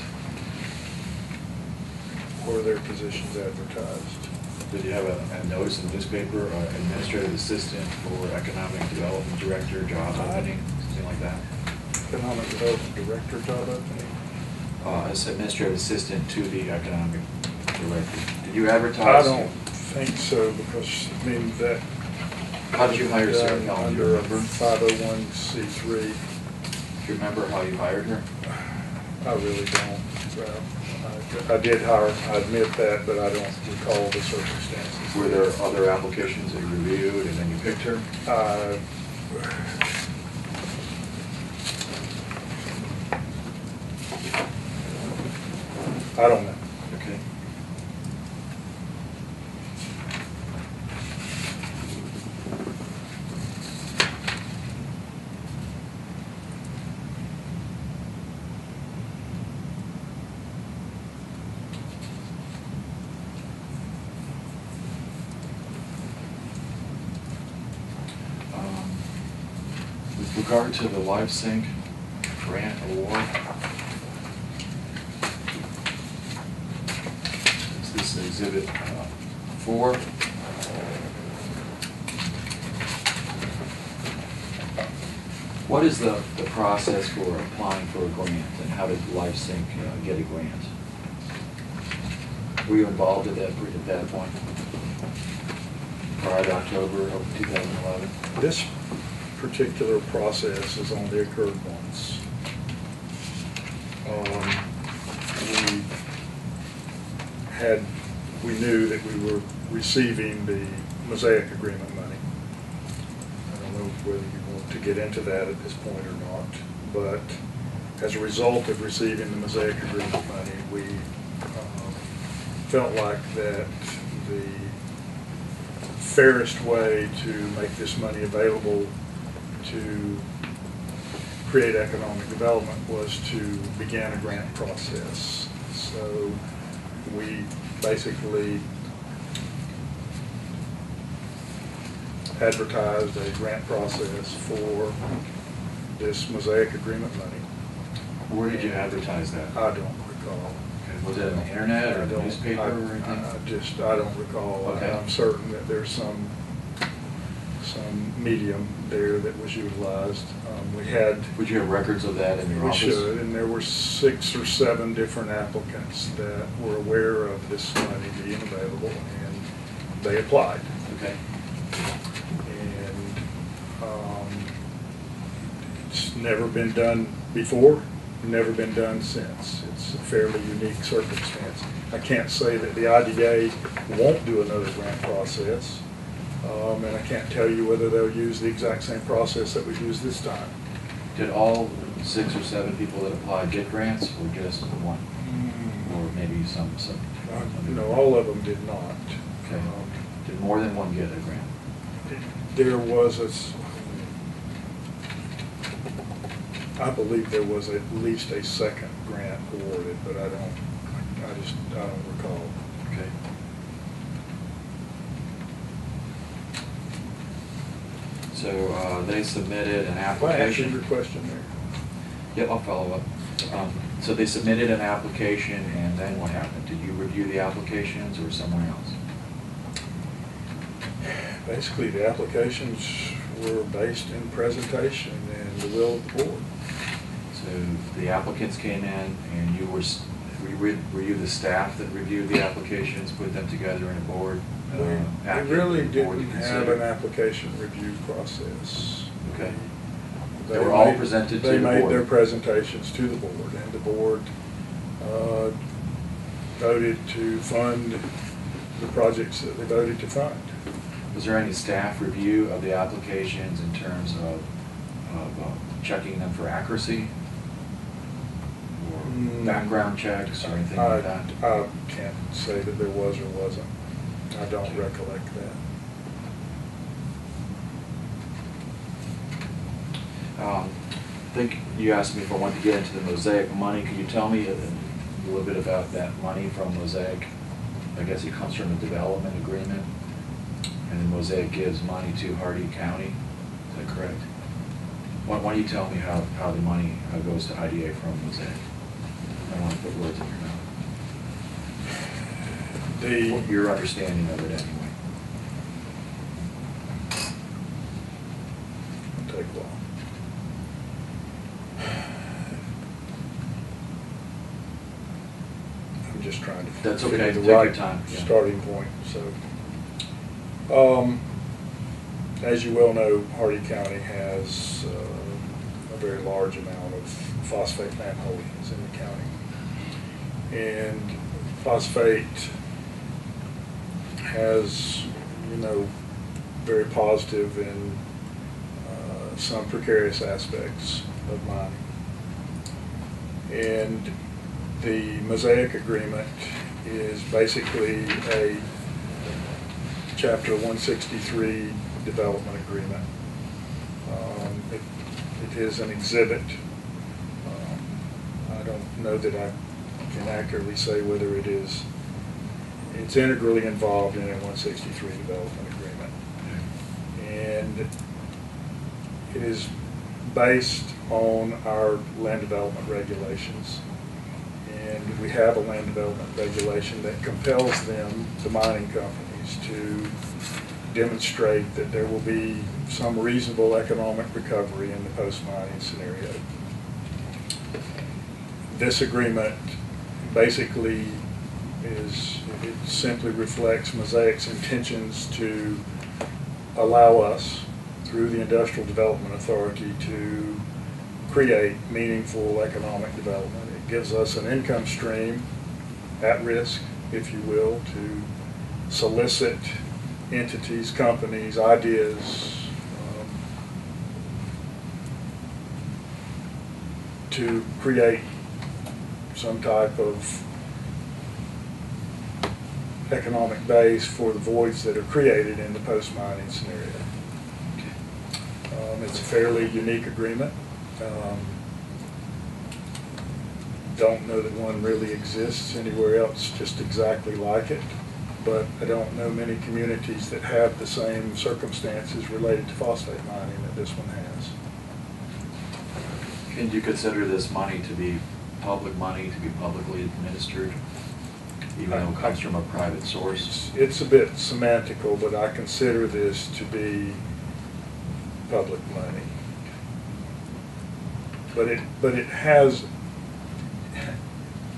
Or their positions advertised. Did you have a notice in the newspaper, administrative assistant or economic development director job opening, something like that? Economic Development Director job opening? As administrative assistant to the economic director. Did you I advertise? don't think so, because, that. How did you hire Sarah done Pelham? Do you Under a remember? 501c3. Do you remember how you hired her? I really don't. I did hire, I admit that, but I don't recall the circumstances. Were there other applications that you reviewed and then you picked her? I don't know. Okay. With regard to the LifeSync grant award, this is Exhibit 4. What is the process for applying for a grant, and how did LifeSync get a grant? Were you involved at that point, prior to October of 2011? This particular process has only occurred once. We knew that we were receiving the Mosaic agreement money. I don't know whether you want to get into that at this point or not, but as a result of receiving the Mosaic agreement money, we felt like that the fairest way to make this money available to create economic development was to begin a grant process. So we basically advertised a grant process for this Mosaic agreement money. Where did you advertise that? I don't recall. Okay. Was it on the internet or the newspaper or anything? I don't recall. Okay. I'm certain that there's some medium there that was utilized. Would you have records of that in your office? We should, and there were 6 or 7 different applicants that were aware of this money being available, and they applied. Okay. And it's never been done before, never been done since. It's a fairly unique circumstance. I can't say that the IDA won't do another grant process, and I can't tell you whether they'll use the exact same process that we used this time. Did all 6 or 7 people that applied get grants, or just one? Or maybe some? No, all of them did not. Okay. Did more than one get a grant? There was I believe there was at least a second grant awarded, but I don't recall. Okay. So they submitted an Well, I answered your application. question there. Yep, I'll follow up. So they submitted an application, and then what happened? Did you review the applications or someone else? Basically, the applications were based in presentation and the will of the board. So the applicants came in, and were you the staff that reviewed the applications, put them together in a board? We packet really for the board to didn't have consider? an application review process. Okay. They were all presented to the They made board. their presentations to the board, and the board voted to fund the projects that they voted to fund. Was there any staff review of the applications in terms of checking them for accuracy? Or background checks or anything like that? I can't say that there was or wasn't. I don't recollect that. I think you asked me if I wanted to get into the Mosaic money. Could you tell me a little bit about that money from Mosaic? I guess it comes from a development agreement, and then Mosaic gives money to Hardee County. Is that correct? Why don't you tell me how the money goes to IDA from Mosaic? I don't want to put words in your mouth. What your understanding of it anyway. It'll take a while. I'm just trying to That's figure okay. the Take your right time. Yeah. starting point. So, as you well know, Hardee County has a very large amount of phosphate land holdings in the county. And phosphate has, very positive and some precarious aspects of mining. And the Mosaic Agreement is basically a Chapter 163 development agreement. It is an exhibit. I don't know that I can accurately say whether it's integrally involved in a 163 development agreement. And it is based on our land development regulations. And we have a land development regulation that compels them, the mining companies, to demonstrate that there will be some reasonable economic recovery in the post-mining scenario. This agreement basically it simply reflects Mosaic's intentions to allow us, through the Industrial Development Authority, to create meaningful economic development. It gives us an income stream at risk, if you will, to solicit entities, companies, ideas, to create some type of economic base for the voids that are created in the post-mining scenario. It's a fairly unique agreement. Don't know that one really exists anywhere else just exactly like it, but I don't know many communities that have the same circumstances related to phosphate mining that this one has. And do you consider this money to be public money, to be publicly administered, even though it comes from a private source? It's a bit semantical, but I consider this to be public money. But it has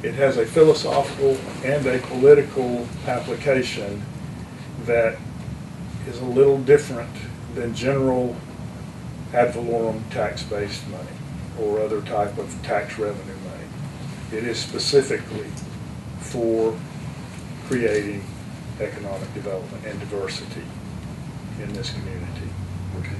a philosophical and a political application that is a little different than general ad valorem tax-based money or other type of tax revenue money. It is specifically for creating economic development and diversity in this community. Okay.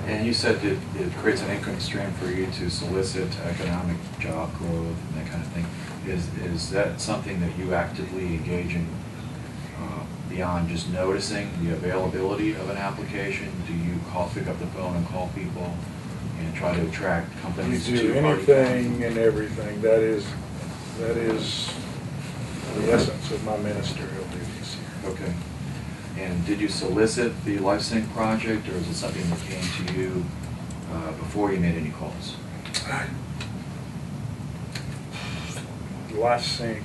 And you said that it creates an income stream for you to solicit economic job growth and that kind of thing. Is that something that you actively engage in beyond just noticing the availability of an application? Do you pick up the phone and call people and try to attract companies to We do anything and everything. That is the essence of my ministerial duties here. Okay. And did you solicit the LifeSync project, or is it something that came to you before you made any calls? LifeSync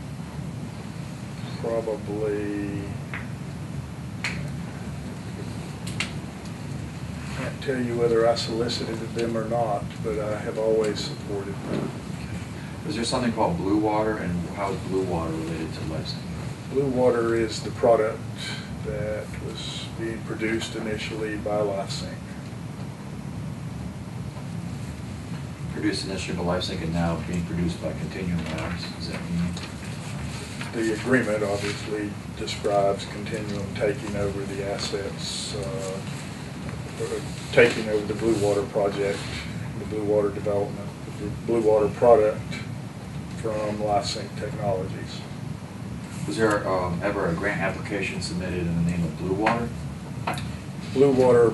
probably, can't tell you whether I solicited them or not, but I have always supported them. Is there something called Blue Water, and how is Blue Water related to LifeSync? Blue Water is the product that was being produced initially by LifeSync. Produced initially by LifeSync and now being produced by Continuum Labs. Does that mean? The agreement obviously describes Continuum taking over the assets, taking over the Blue Water project, the Blue Water development, the Blue Water product from LifeSync Technologies. Was there ever a grant application submitted in the name of Blue Water? Blue Water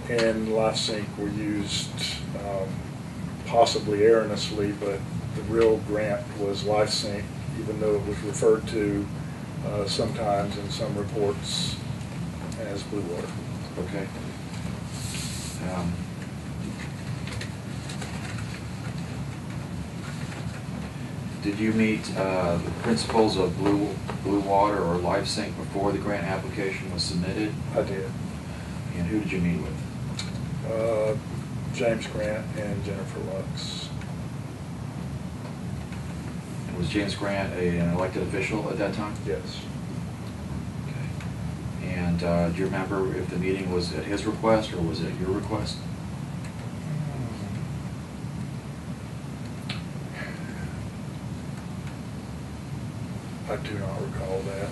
and LifeSync were used possibly erroneously, but the real grant was LifeSync, even though it was referred to sometimes in some reports as Blue Water. Okay. Did you meet the principals of Blue Water or LifeSync before the grant application was submitted? I did. And who did you meet with? James Grant and Jennifer Lux. Was James Grant an elected official at that time? Yes. Okay. And do you remember if the meeting was at his request or was it your request? I do not recall that.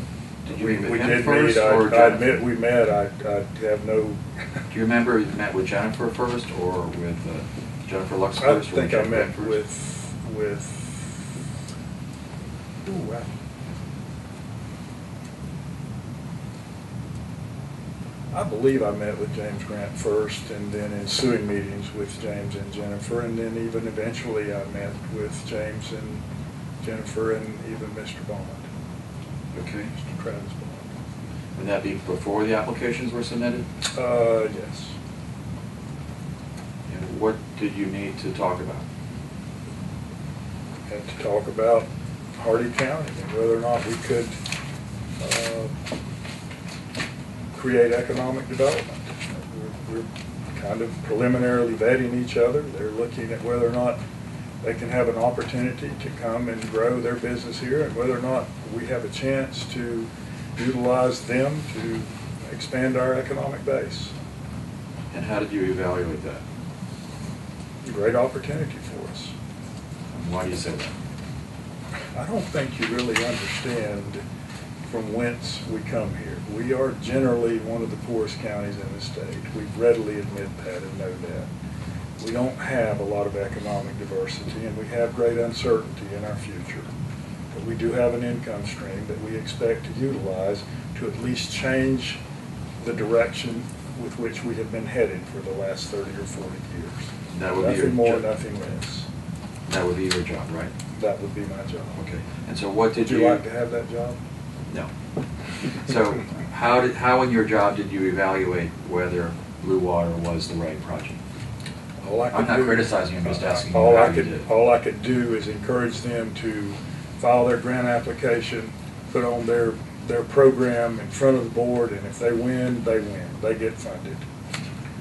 Did you meet with We him did first meet, or I admit Jennifer? we met, I have no. Do you remember you met with Jennifer first or with Jennifer Lux I first? or think I Jennifer met first? ooh, wow. I believe I met with James Grant first, and then ensuing meetings with James and Jennifer, and then even eventually I met with James and Jennifer and even Mr. Bond, Okay. Mr. Travis Bond. Would that be before the applications were submitted? Yes. And what did you need to talk about? Had to talk about Hardy County and whether or not we could create economic development. We're kind of preliminarily vetting each other. They're looking at whether or not they can have an opportunity to come and grow their business here, and whether or not we have a chance to utilize them to expand our economic base. And how did you evaluate that? Great opportunity for us. And why do you say that? I don't think you really understand from whence we come here. We are generally one of the poorest counties in the state. We readily admit that and know that. We don't have a lot of economic diversity, and we have great uncertainty in our future. But we do have an income stream that we expect to utilize to at least change the direction with which we have been headed for the last 30 or 40 years. That would be your Nothing more, job. nothing less. That would be your job, right? That would be my job. Okay. And so what did Would you like to have that job? No. So how in your job did you evaluate whether Blue Water was the right project? All I I'm could not do- criticizing you, I'm just asking you all how I you could, did. all I could do is encourage them to file their grant application, put on their program in front of the board, and if they win, they win. They get funded.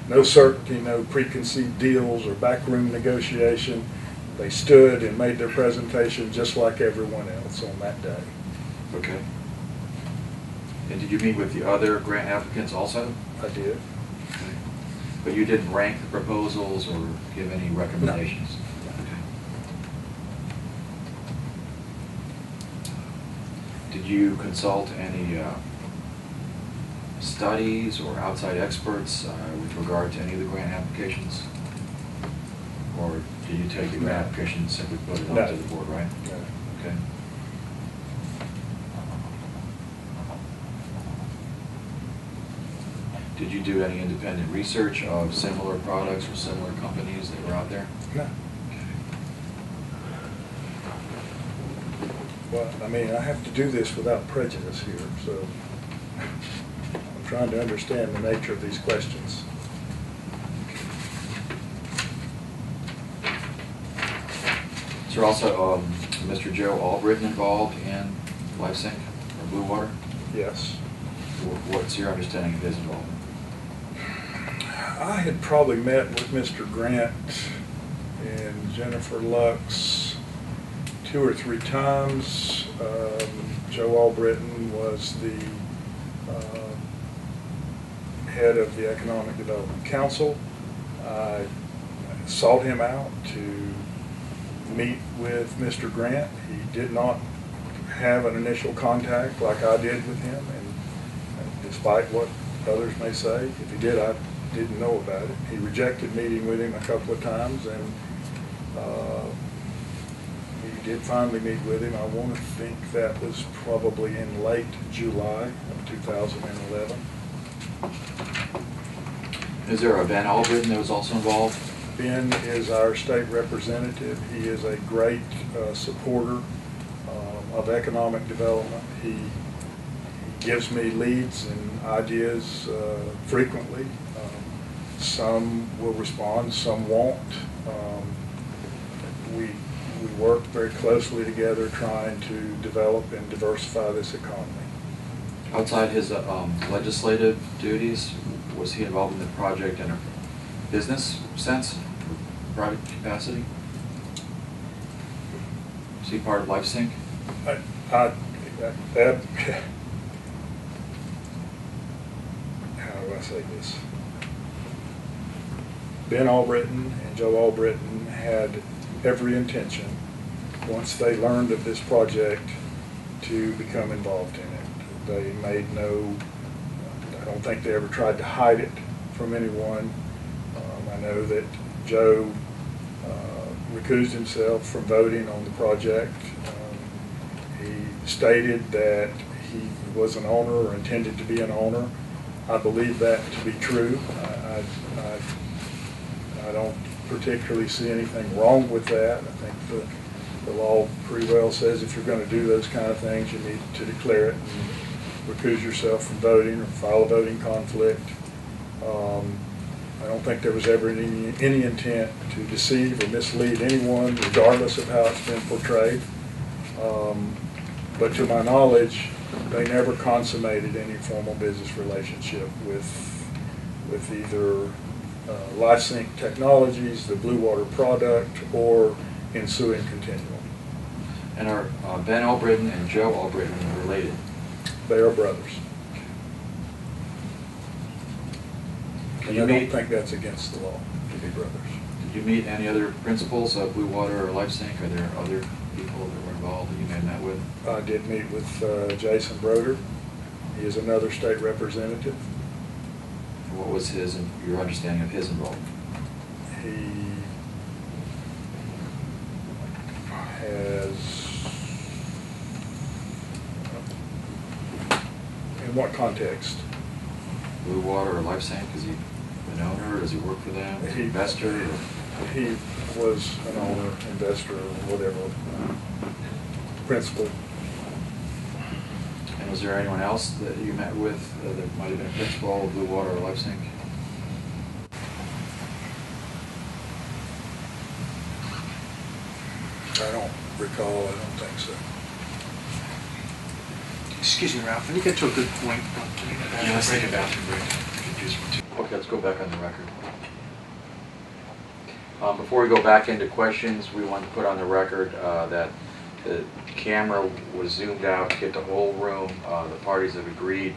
No certainty, no preconceived deals or backroom negotiation. They stood and made their presentation just like everyone else on that day. Okay. And did you meet with the other grant applicants also? I did. Okay. But you didn't rank the proposals or give any recommendations? Okay. Did you consult any studies or outside experts with regard to any of the grant applications? Or did you take the grant application and simply put it No. onto the board, right? No. Okay. Did you do any independent research of similar products or similar companies that were out there? No. Okay. Well, I mean, I have to do this without prejudice here, so I'm trying to understand the nature of these questions. Is there also Mr. Joe Albritton involved in LifeSync or Blue Water? Yes. What's your understanding of his involvement? I had probably met with Mr. Grant and Jennifer Lux 2 or 3 times. Joe Albritton was the head of the Economic Development Council. I sought him out to meet with Mr. Grant. He did not have an initial contact like I did with him, and despite what others may say, if he did, I didn't know about it. He rejected meeting with him a couple of times, and he did finally meet with him. I want to think that was probably in late July of 2011. Is there a Ben Albritton that was also involved? Ben is our state representative. He is a great supporter of economic development. He gives me leads and ideas frequently. Some will respond, some won't. We work very closely together trying to develop and diversify this economy. Outside his legislative duties, was he involved in the project in a business sense, or private capacity? Is he part of LifeSync? How do I say this? Ben Albritton and Joe Albritton had every intention, once they learned of this project, to become involved in it. They made no, I don't think they ever tried to hide it from anyone. I know that Joe recused himself from voting on the project. He stated that he was an owner or intended to be an owner. I believe that to be true. I don't particularly see anything wrong with that. I think the law pretty well says if you're going to do those kind of things, you need to declare it and recuse yourself from voting or file a voting conflict. I don't think there was ever any intent to deceive or mislead anyone, regardless of how it's been portrayed. But to my knowledge, they never consummated any formal business relationship with either LifeSync Technologies, the Blue Water product, or ensuing continuum. And are Ben Albritton and Joe Albritton related? They are brothers. And I don't think that's against the law to be brothers. Did you meet any other principals of Blue Water or LifeSync? Are there other people that were involved that you may have met with? I did meet with Jason Broder. He is another state representative. What was your understanding of his involvement? He has, in what context? Blue Water or LifeSync? Is he an owner? Does he work for them? Is he an investor? He was an owner, investor, or whatever, principal. And was there anyone else that you met with that might have been a principal of Blue Water or LifeSync? I don't recall. I don't think so. Excuse me, Ralph, when you get to a good point. Yeah, let's take a bathroom break. Okay, let's go back on the record. Before we go back into questions, we want to put on the record that the camera was zoomed out to get the whole room. The parties have agreed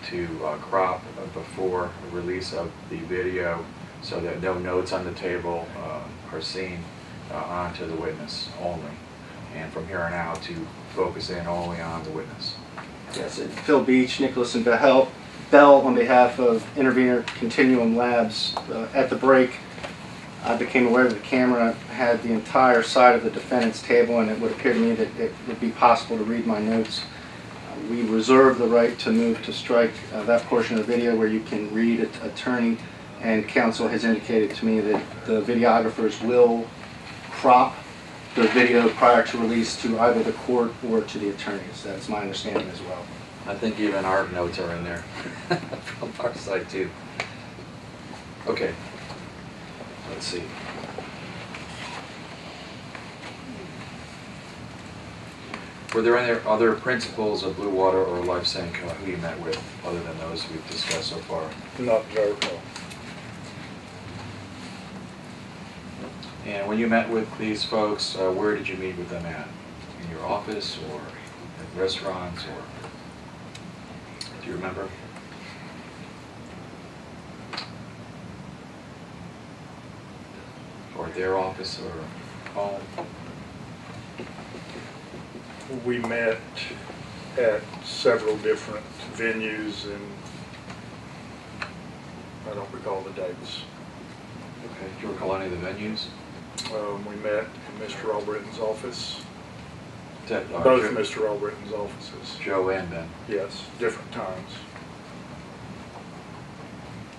to crop before the release of the video so that no notes on the table are seen onto the witness only. And from here on out to focus in only on the witness. Yes, and Phil Beach, Nicholas, and Bell on behalf of Intervenor Continuum Labs. At the break, I became aware that the camera had the entire side of the defendant's table, and it would appear to me that it would be possible to read my notes. We reserve the right to move to strike that portion of the video where you can read it. Attorney and counsel has indicated to me that the videographers will crop the video prior to release to either the court or to the attorneys. That's my understanding as well. I think even our notes are in there from our side too. Okay, let's see. Were there any other principals of Blue Water or LifeSync who you met with other than those we've discussed so far? Not that I recall. And when you met with these folks, where did you meet with them at? In your office or at restaurants, or do you remember? Or their office or home? We met at several different venues, and I don't recall the dates. Okay, do you recall any of the venues? We met in Mr. Albritton's office. Both Both Mr. Albritton's offices. Joe and Ben. Yes, different times.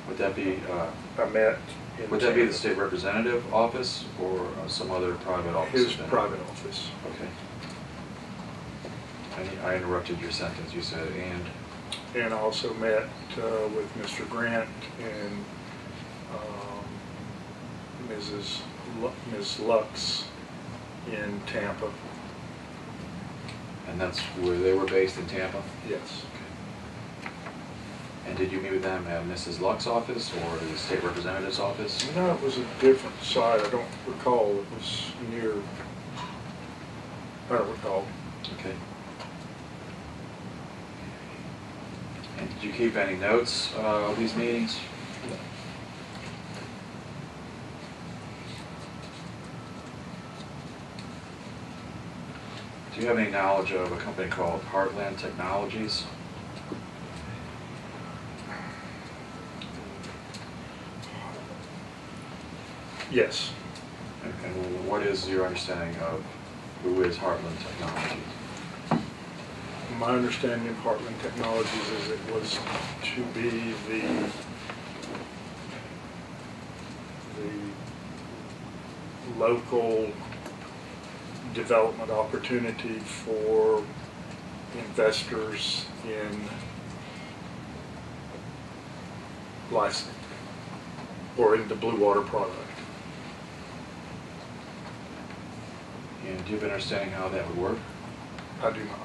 Would that be? I met in Would that be the state representative office or some other private office? his private office. Okay. I interrupted your sentence. You said And I also met with Mr. Grant and Ms. Lux in Tampa. And that's where they were based, in Tampa? Yes. Okay. And did you meet with them at Mrs. Lux's office or the state representative's office? No, it was a different site. I don't recall. It was near, I don't recall. Okay. And did you keep any notes of these meetings? Do you have any knowledge of a company called Heartland Technologies? Yes. And what is your understanding of who is Heartland Technologies? My understanding of Heartland Technologies is it was to be the local development opportunity for investors in licensing or in the blue water product. And do you have an understanding how that would work? I do not.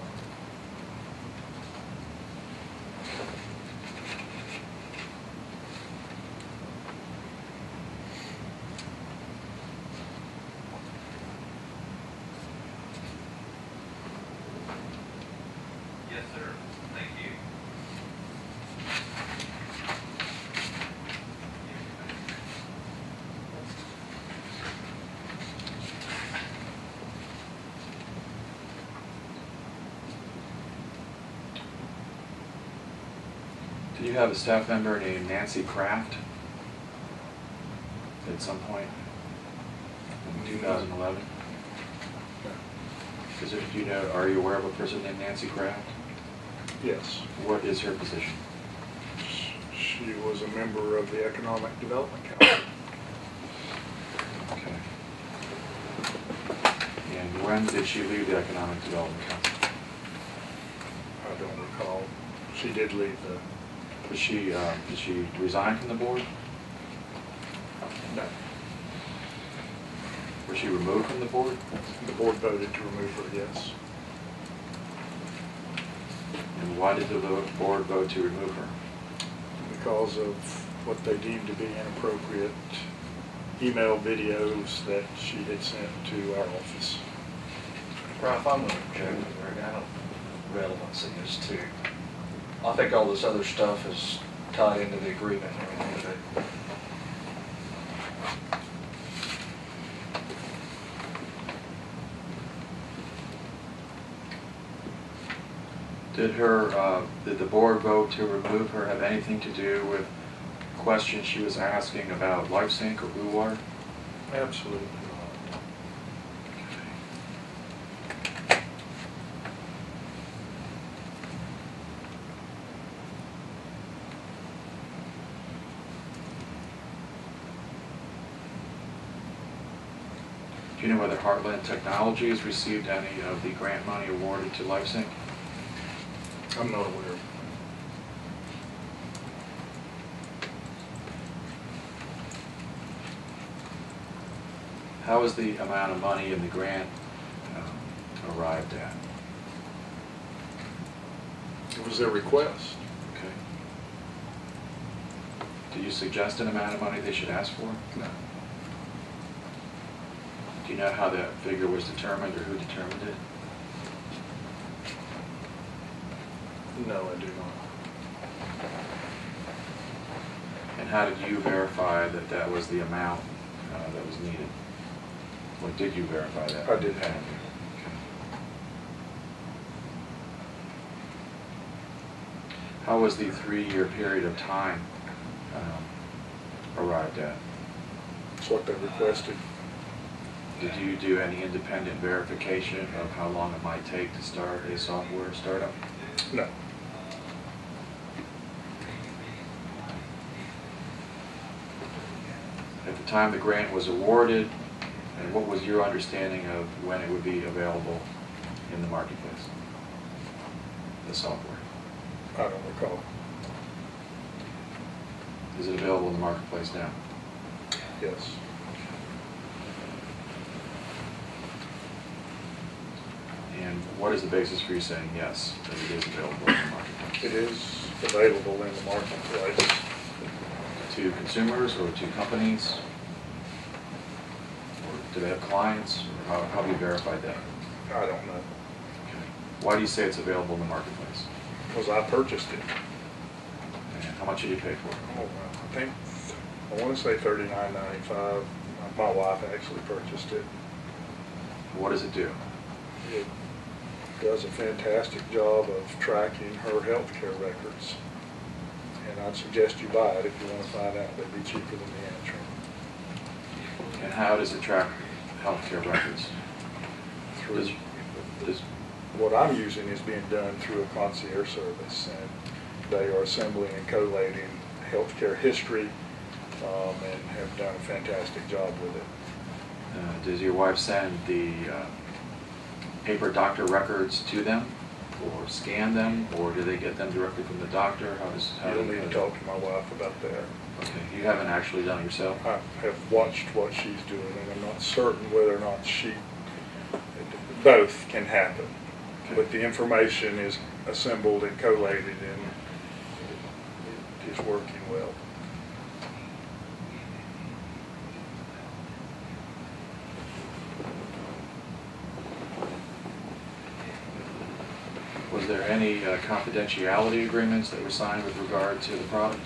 Yes, sir. Thank you. Did you have a staff member named Nancy Kraft at some point in 2011? Do you know, are you aware of a person named Nancy Kraft? Yes. What is her position? She was a member of the Economic Development Council. Okay. And when did she leave the Economic Development Council? I don't recall. She did leave the, Did she resign from the board? no, Was she removed from the board? the board voted to remove her, yes. And why did the board vote to remove her? Because of what they deemed to be inappropriate email videos that she had sent to our office. Ralph, I'm going to object to there. I don't relevancy is to, I think all this other stuff is tied into the agreement and everything. Did the board vote to remove her have anything to do with questions she was asking about LifeSync or Blue Water? Absolutely not. Do you know whether Heartland Technologies received any of the grant money awarded to LifeSync? I'm not aware. How was the amount of money in the grant arrived at? It was their request. Okay. Did you suggest an amount of money they should ask for? No. Do you know how that figure was determined or who determined it? No, I do not. And how did you verify that that was the amount that was needed? Or did you verify that? I did. Okay. How was the 3-year period of time arrived at? That's what they requested. Did you do any independent verification of how long it might take to start a software startup? No. At the time the grant was awarded, and what was your understanding of when it would be available in the marketplace, the software? I don't recall. Is it available in the marketplace now? Yes. And what is the basis for you saying yes, that it is available in the marketplace? It is available in the marketplace. To consumers or to companies? Or do they have clients? Or how have you verified that? I don't know. Okay. Why do you say it's available in the marketplace? Because I purchased it. And how much did you pay for it? Oh, well, I think, I want to say $39.95. My wife actually purchased it. What does it do? It does a fantastic job of tracking her healthcare records. And I'd suggest you buy it if you want to find out. They'd be cheaper than the Antrim. And how does it track healthcare records? Through, Does- what I'm using is being done through a concierge service, and they are assembling and collating healthcare history, and have done a fantastic job with it. Does your wife send the paper doctor records to them, or scan them, or do they get them directly from the doctor? How You'll do need to talk to my wife about that. Okay, you haven't actually done it yourself? I have watched what she's doing, and I'm not certain whether or not both can happen. Okay. But the information is assembled and collated, and it is working well. Was there any confidentiality agreements that were signed with regard to the product?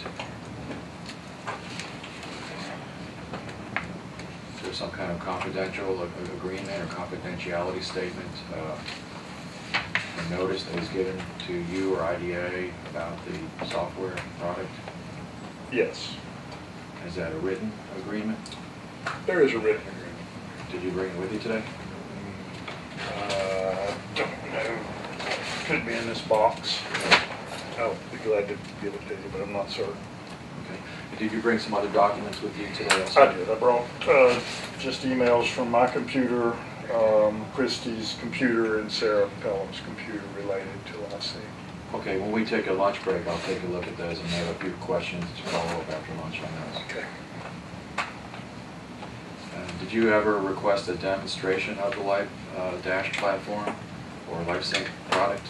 Is there some kind of confidential agreement or confidentiality statement, a notice that was given to you or IDA about the software product? Yes, Is that a written agreement? there is a written agreement. Did you bring it with you today? Don't know. Could be in this box. I'll be glad to give it to you, but I'm not certain. Okay. And did you bring some other documents with you today also? I did. I brought just emails from my computer, Christie's computer, and Sarah Pelham's computer related to LIC. Okay, when we take a lunch break, I'll take a look at those and have a few questions to follow up after lunch on those. Okay. Did you ever request a demonstration of the Life Dash platform or LifeSync product?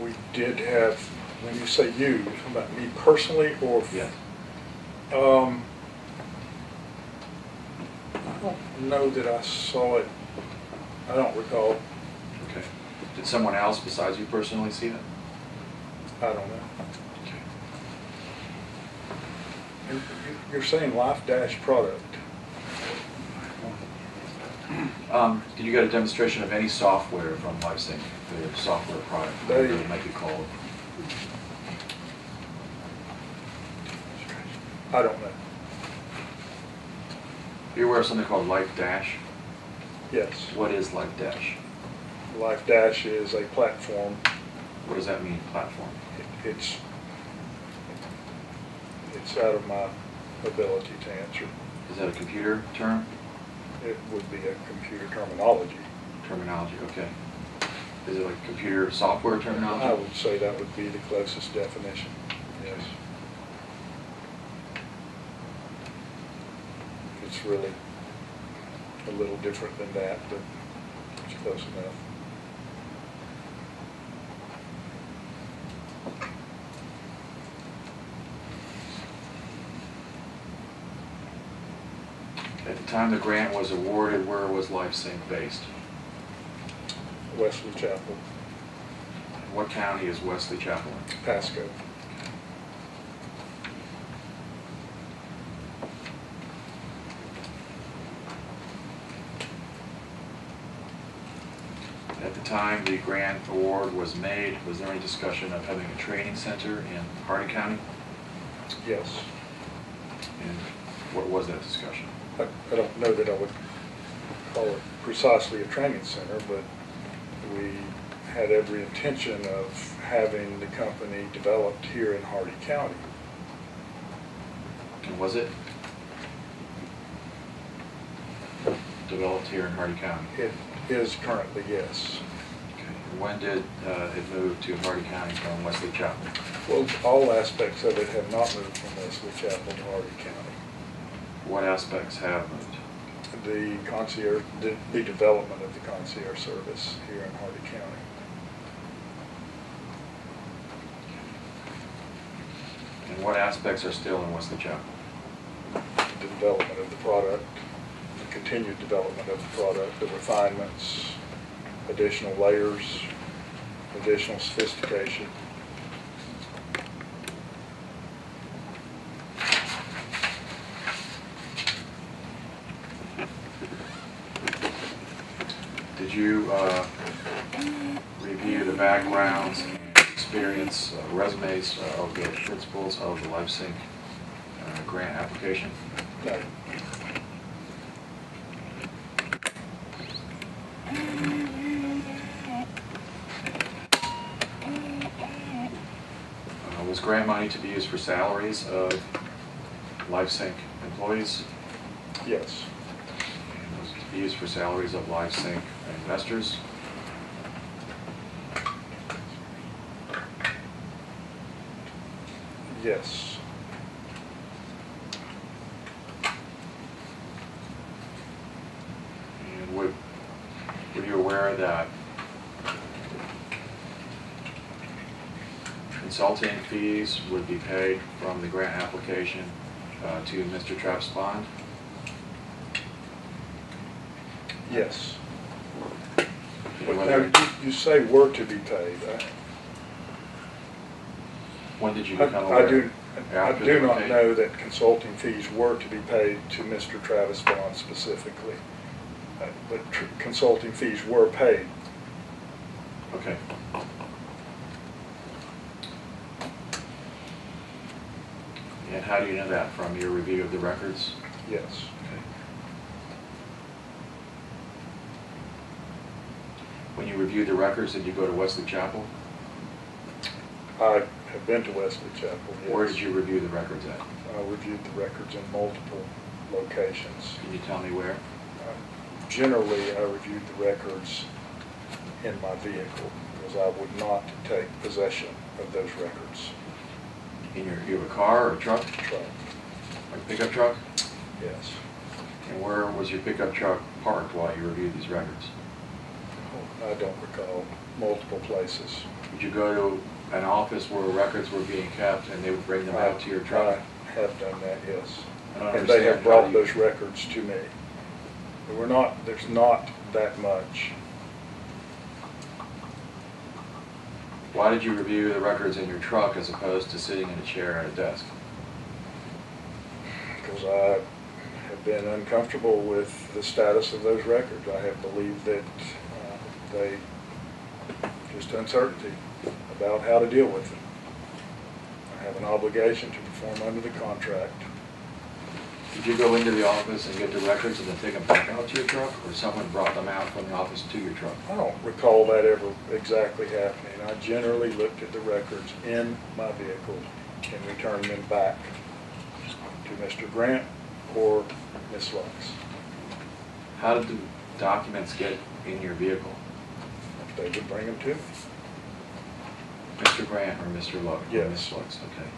We did have, when you say you, you're talking about me personally, or? Yes. I don't know that I saw it. I don't recall. Okay. Did someone else besides you personally see it? I don't know. Okay. You're saying Life Dash product. Did you get a demonstration of any software from LifeSync, their software product, whatever it might be called? I don't know. Are you aware of something called Life Dash? Yes. What is Life Dash? Life Dash is a platform. What does that mean, platform? It's out of my ability to answer. Is that a computer term? It would be a computer terminology. Terminology, okay. Is it like computer software terminology? I would say that would be the closest definition. Yes. It's really a little different than that, but it's close enough. At the time the grant was awarded, where was LifeSync based? Wesley Chapel, What county is Wesley Chapel in? Pasco. At the time the grant award was made, was there any discussion of having a training center in Hardin County? Yes. And what was that discussion? I don't know that I would call it precisely a training center, but we had every intention of having the company developed here in Hardin County. And was it developed here in Hardin County? It is currently, yes. Okay. When did it move to Hardin County from Wesley Chapel? Well, all aspects of it have not moved from Wesley Chapel to Hardin County. What aspects have moved? The concierge, the development of the concierge service here in Hardin County. And what aspects are still in Wesley Chapel? The development of the product, the continued development of the product, the refinements, additional layers, additional sophistication. Did you backgrounds and experience, resumes of the principals of the LifeSync grant application? No. Was grant money to be used for salaries of LifeSync employees? Yes. And was it to be used for salaries of LifeSync investors? Yes. And were you aware that consulting fees would be paid from the grant application to Mr. Travis Bond? Yes. And Now, whether- you say were to be paid. When did you become aware? I do After they were not paid? know that consulting fees were to be paid to Mr. Travis Bond specifically. But consulting fees were paid. Okay. And how do you know that? From your review of the records? Yes. Okay. When you reviewed the records, did you go to Wesley Chapel? I have been to Wesley Chapel, yes. Where did you review the records at? I reviewed the records in multiple locations. Can you tell me where? Generally, I reviewed the records in my vehicle because I would not take possession of those records. You have a car or a truck? Truck, Like a pickup truck? yes. And where was your pickup truck parked while you reviewed these records? I don't recall. Multiple places. Would you go to an office where records were being kept and they would bring them out to your truck? I have done that, yes. I don't And they have understand how brought you- those records to me. There's not that much. Why did you review the records in your truck as opposed to sitting in a chair at a desk? Because I have been uncomfortable with the status of those records. I have believed that just uncertainty about how to deal with them. I have an obligation to perform under the contract. Did you go into the office and get the records and then take them back out to your truck, or someone brought them out from the office to your truck? I don't recall that ever exactly happening. I generally looked at the records in my vehicle and returned them back to Mr. Grant or Ms. Lux. How did the documents get in your vehicle? They would bring them to me. Mr. Grant or Mr. Lux? Or Yes. Ms. Lux, okay.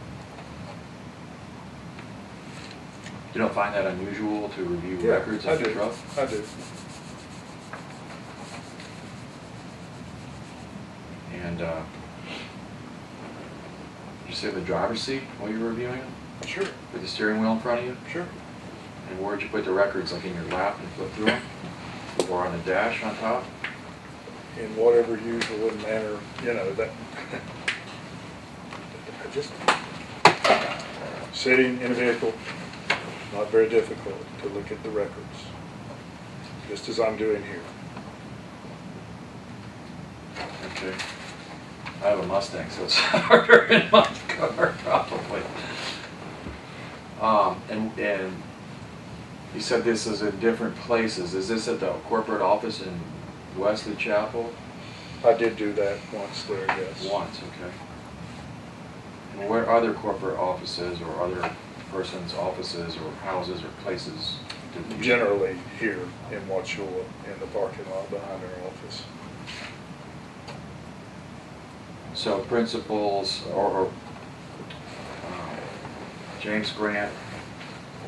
You don't find that unusual to review records I of your do. truck? I do. And you sit in the driver's seat while you're reviewing them? Sure, With the steering wheel in front of you? sure. And where'd you put the records, like in your lap and flip through them? Or on the dash on top? In whatever usual manner, that. I just, sitting in a vehicle, not very difficult to look at the records, just as I'm doing here. Okay. I have a Mustang, so it's harder in my car, probably. And you said this is in different places. Is this at the corporate office in Wesley Chapel? I did do that once there, yes. Once, okay. And where other corporate offices or other persons' offices or houses or places did you? Generally here in Wauchula, in the parking lot behind our office. So principals or James Grant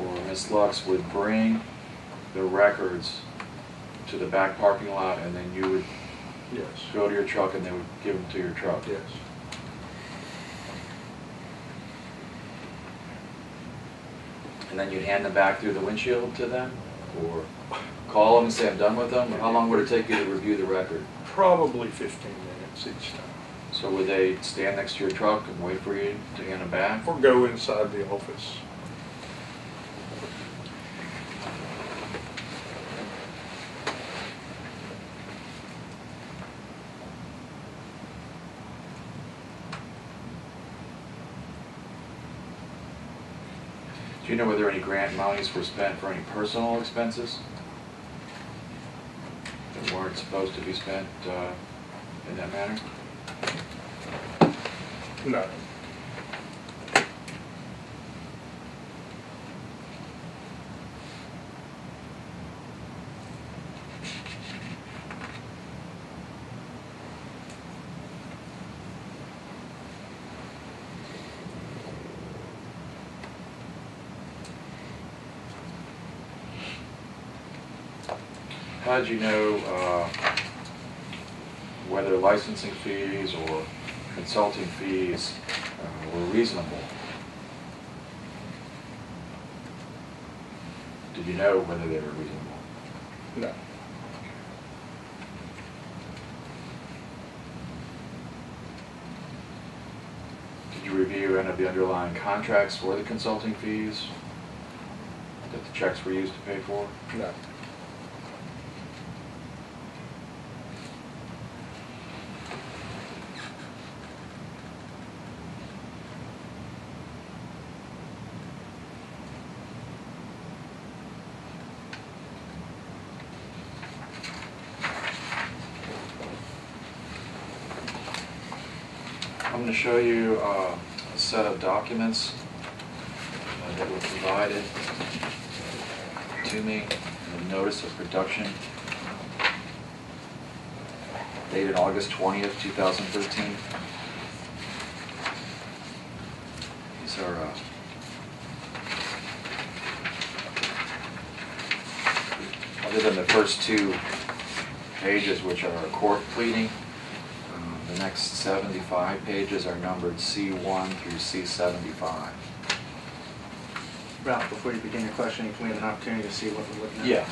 or Ms. Lux would bring the records to the back parking lot, and then you would Yes. go to your truck and they would give them to your truck? Yes. And then you'd hand them back through the windshield to them? Or call them and say, I'm done with them? Or how long would it take you to review the record? Probably 15 minutes each time. So would they stand next to your truck and wait for you to hand them back? Or go inside the office. Do you know whether any grant monies were spent for any personal expenses that weren't supposed to be spent in that manner? No. How did you know whether licensing fees or consulting fees were reasonable? Did you know whether they were reasonable? No. Did you review any of the underlying contracts for the consulting fees that the checks were used to pay for? No. I'm going to show you a set of documents that were provided to me in the notice of production dated August 20th, 2013. These are other than the first 2 pages, which are a court pleading, the next 75 pages are numbered C1 through C75. Ralph, before you begin your questioning, can we have an opportunity to see what we're looking at? Yeah.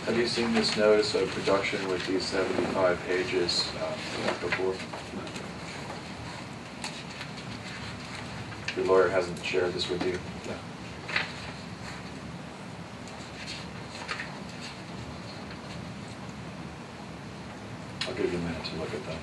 Have you seen this notice of production with these 75 pages before? Your lawyer hasn't shared this with you? No. I'll give you a minute to look at them.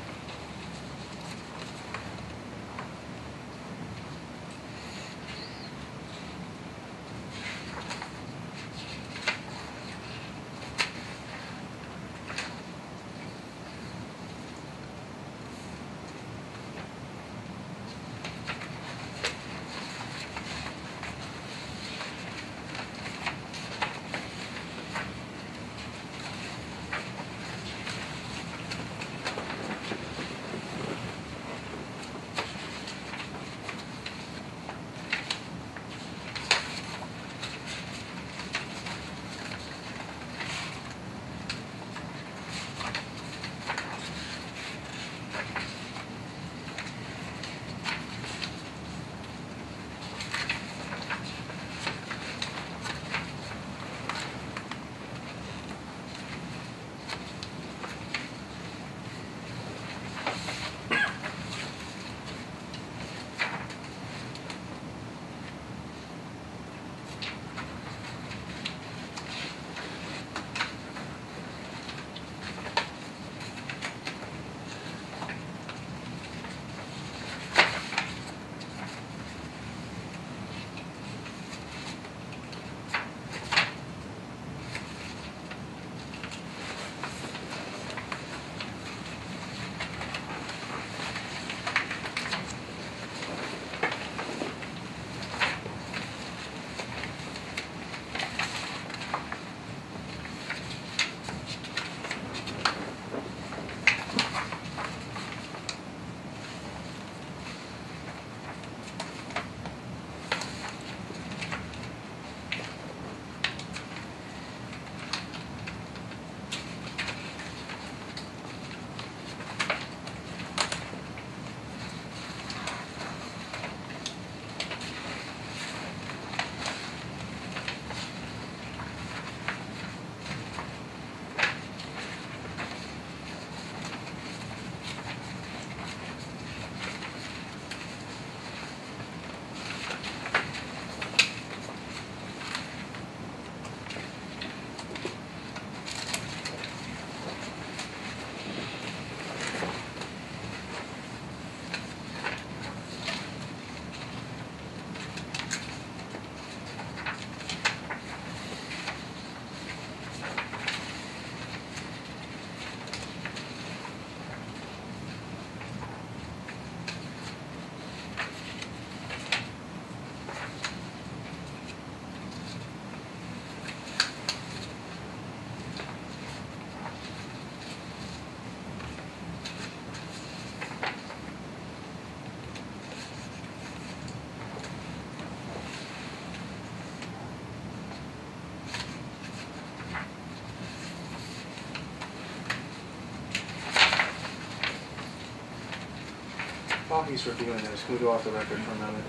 while he's reviewing this, can we go off the record for a moment?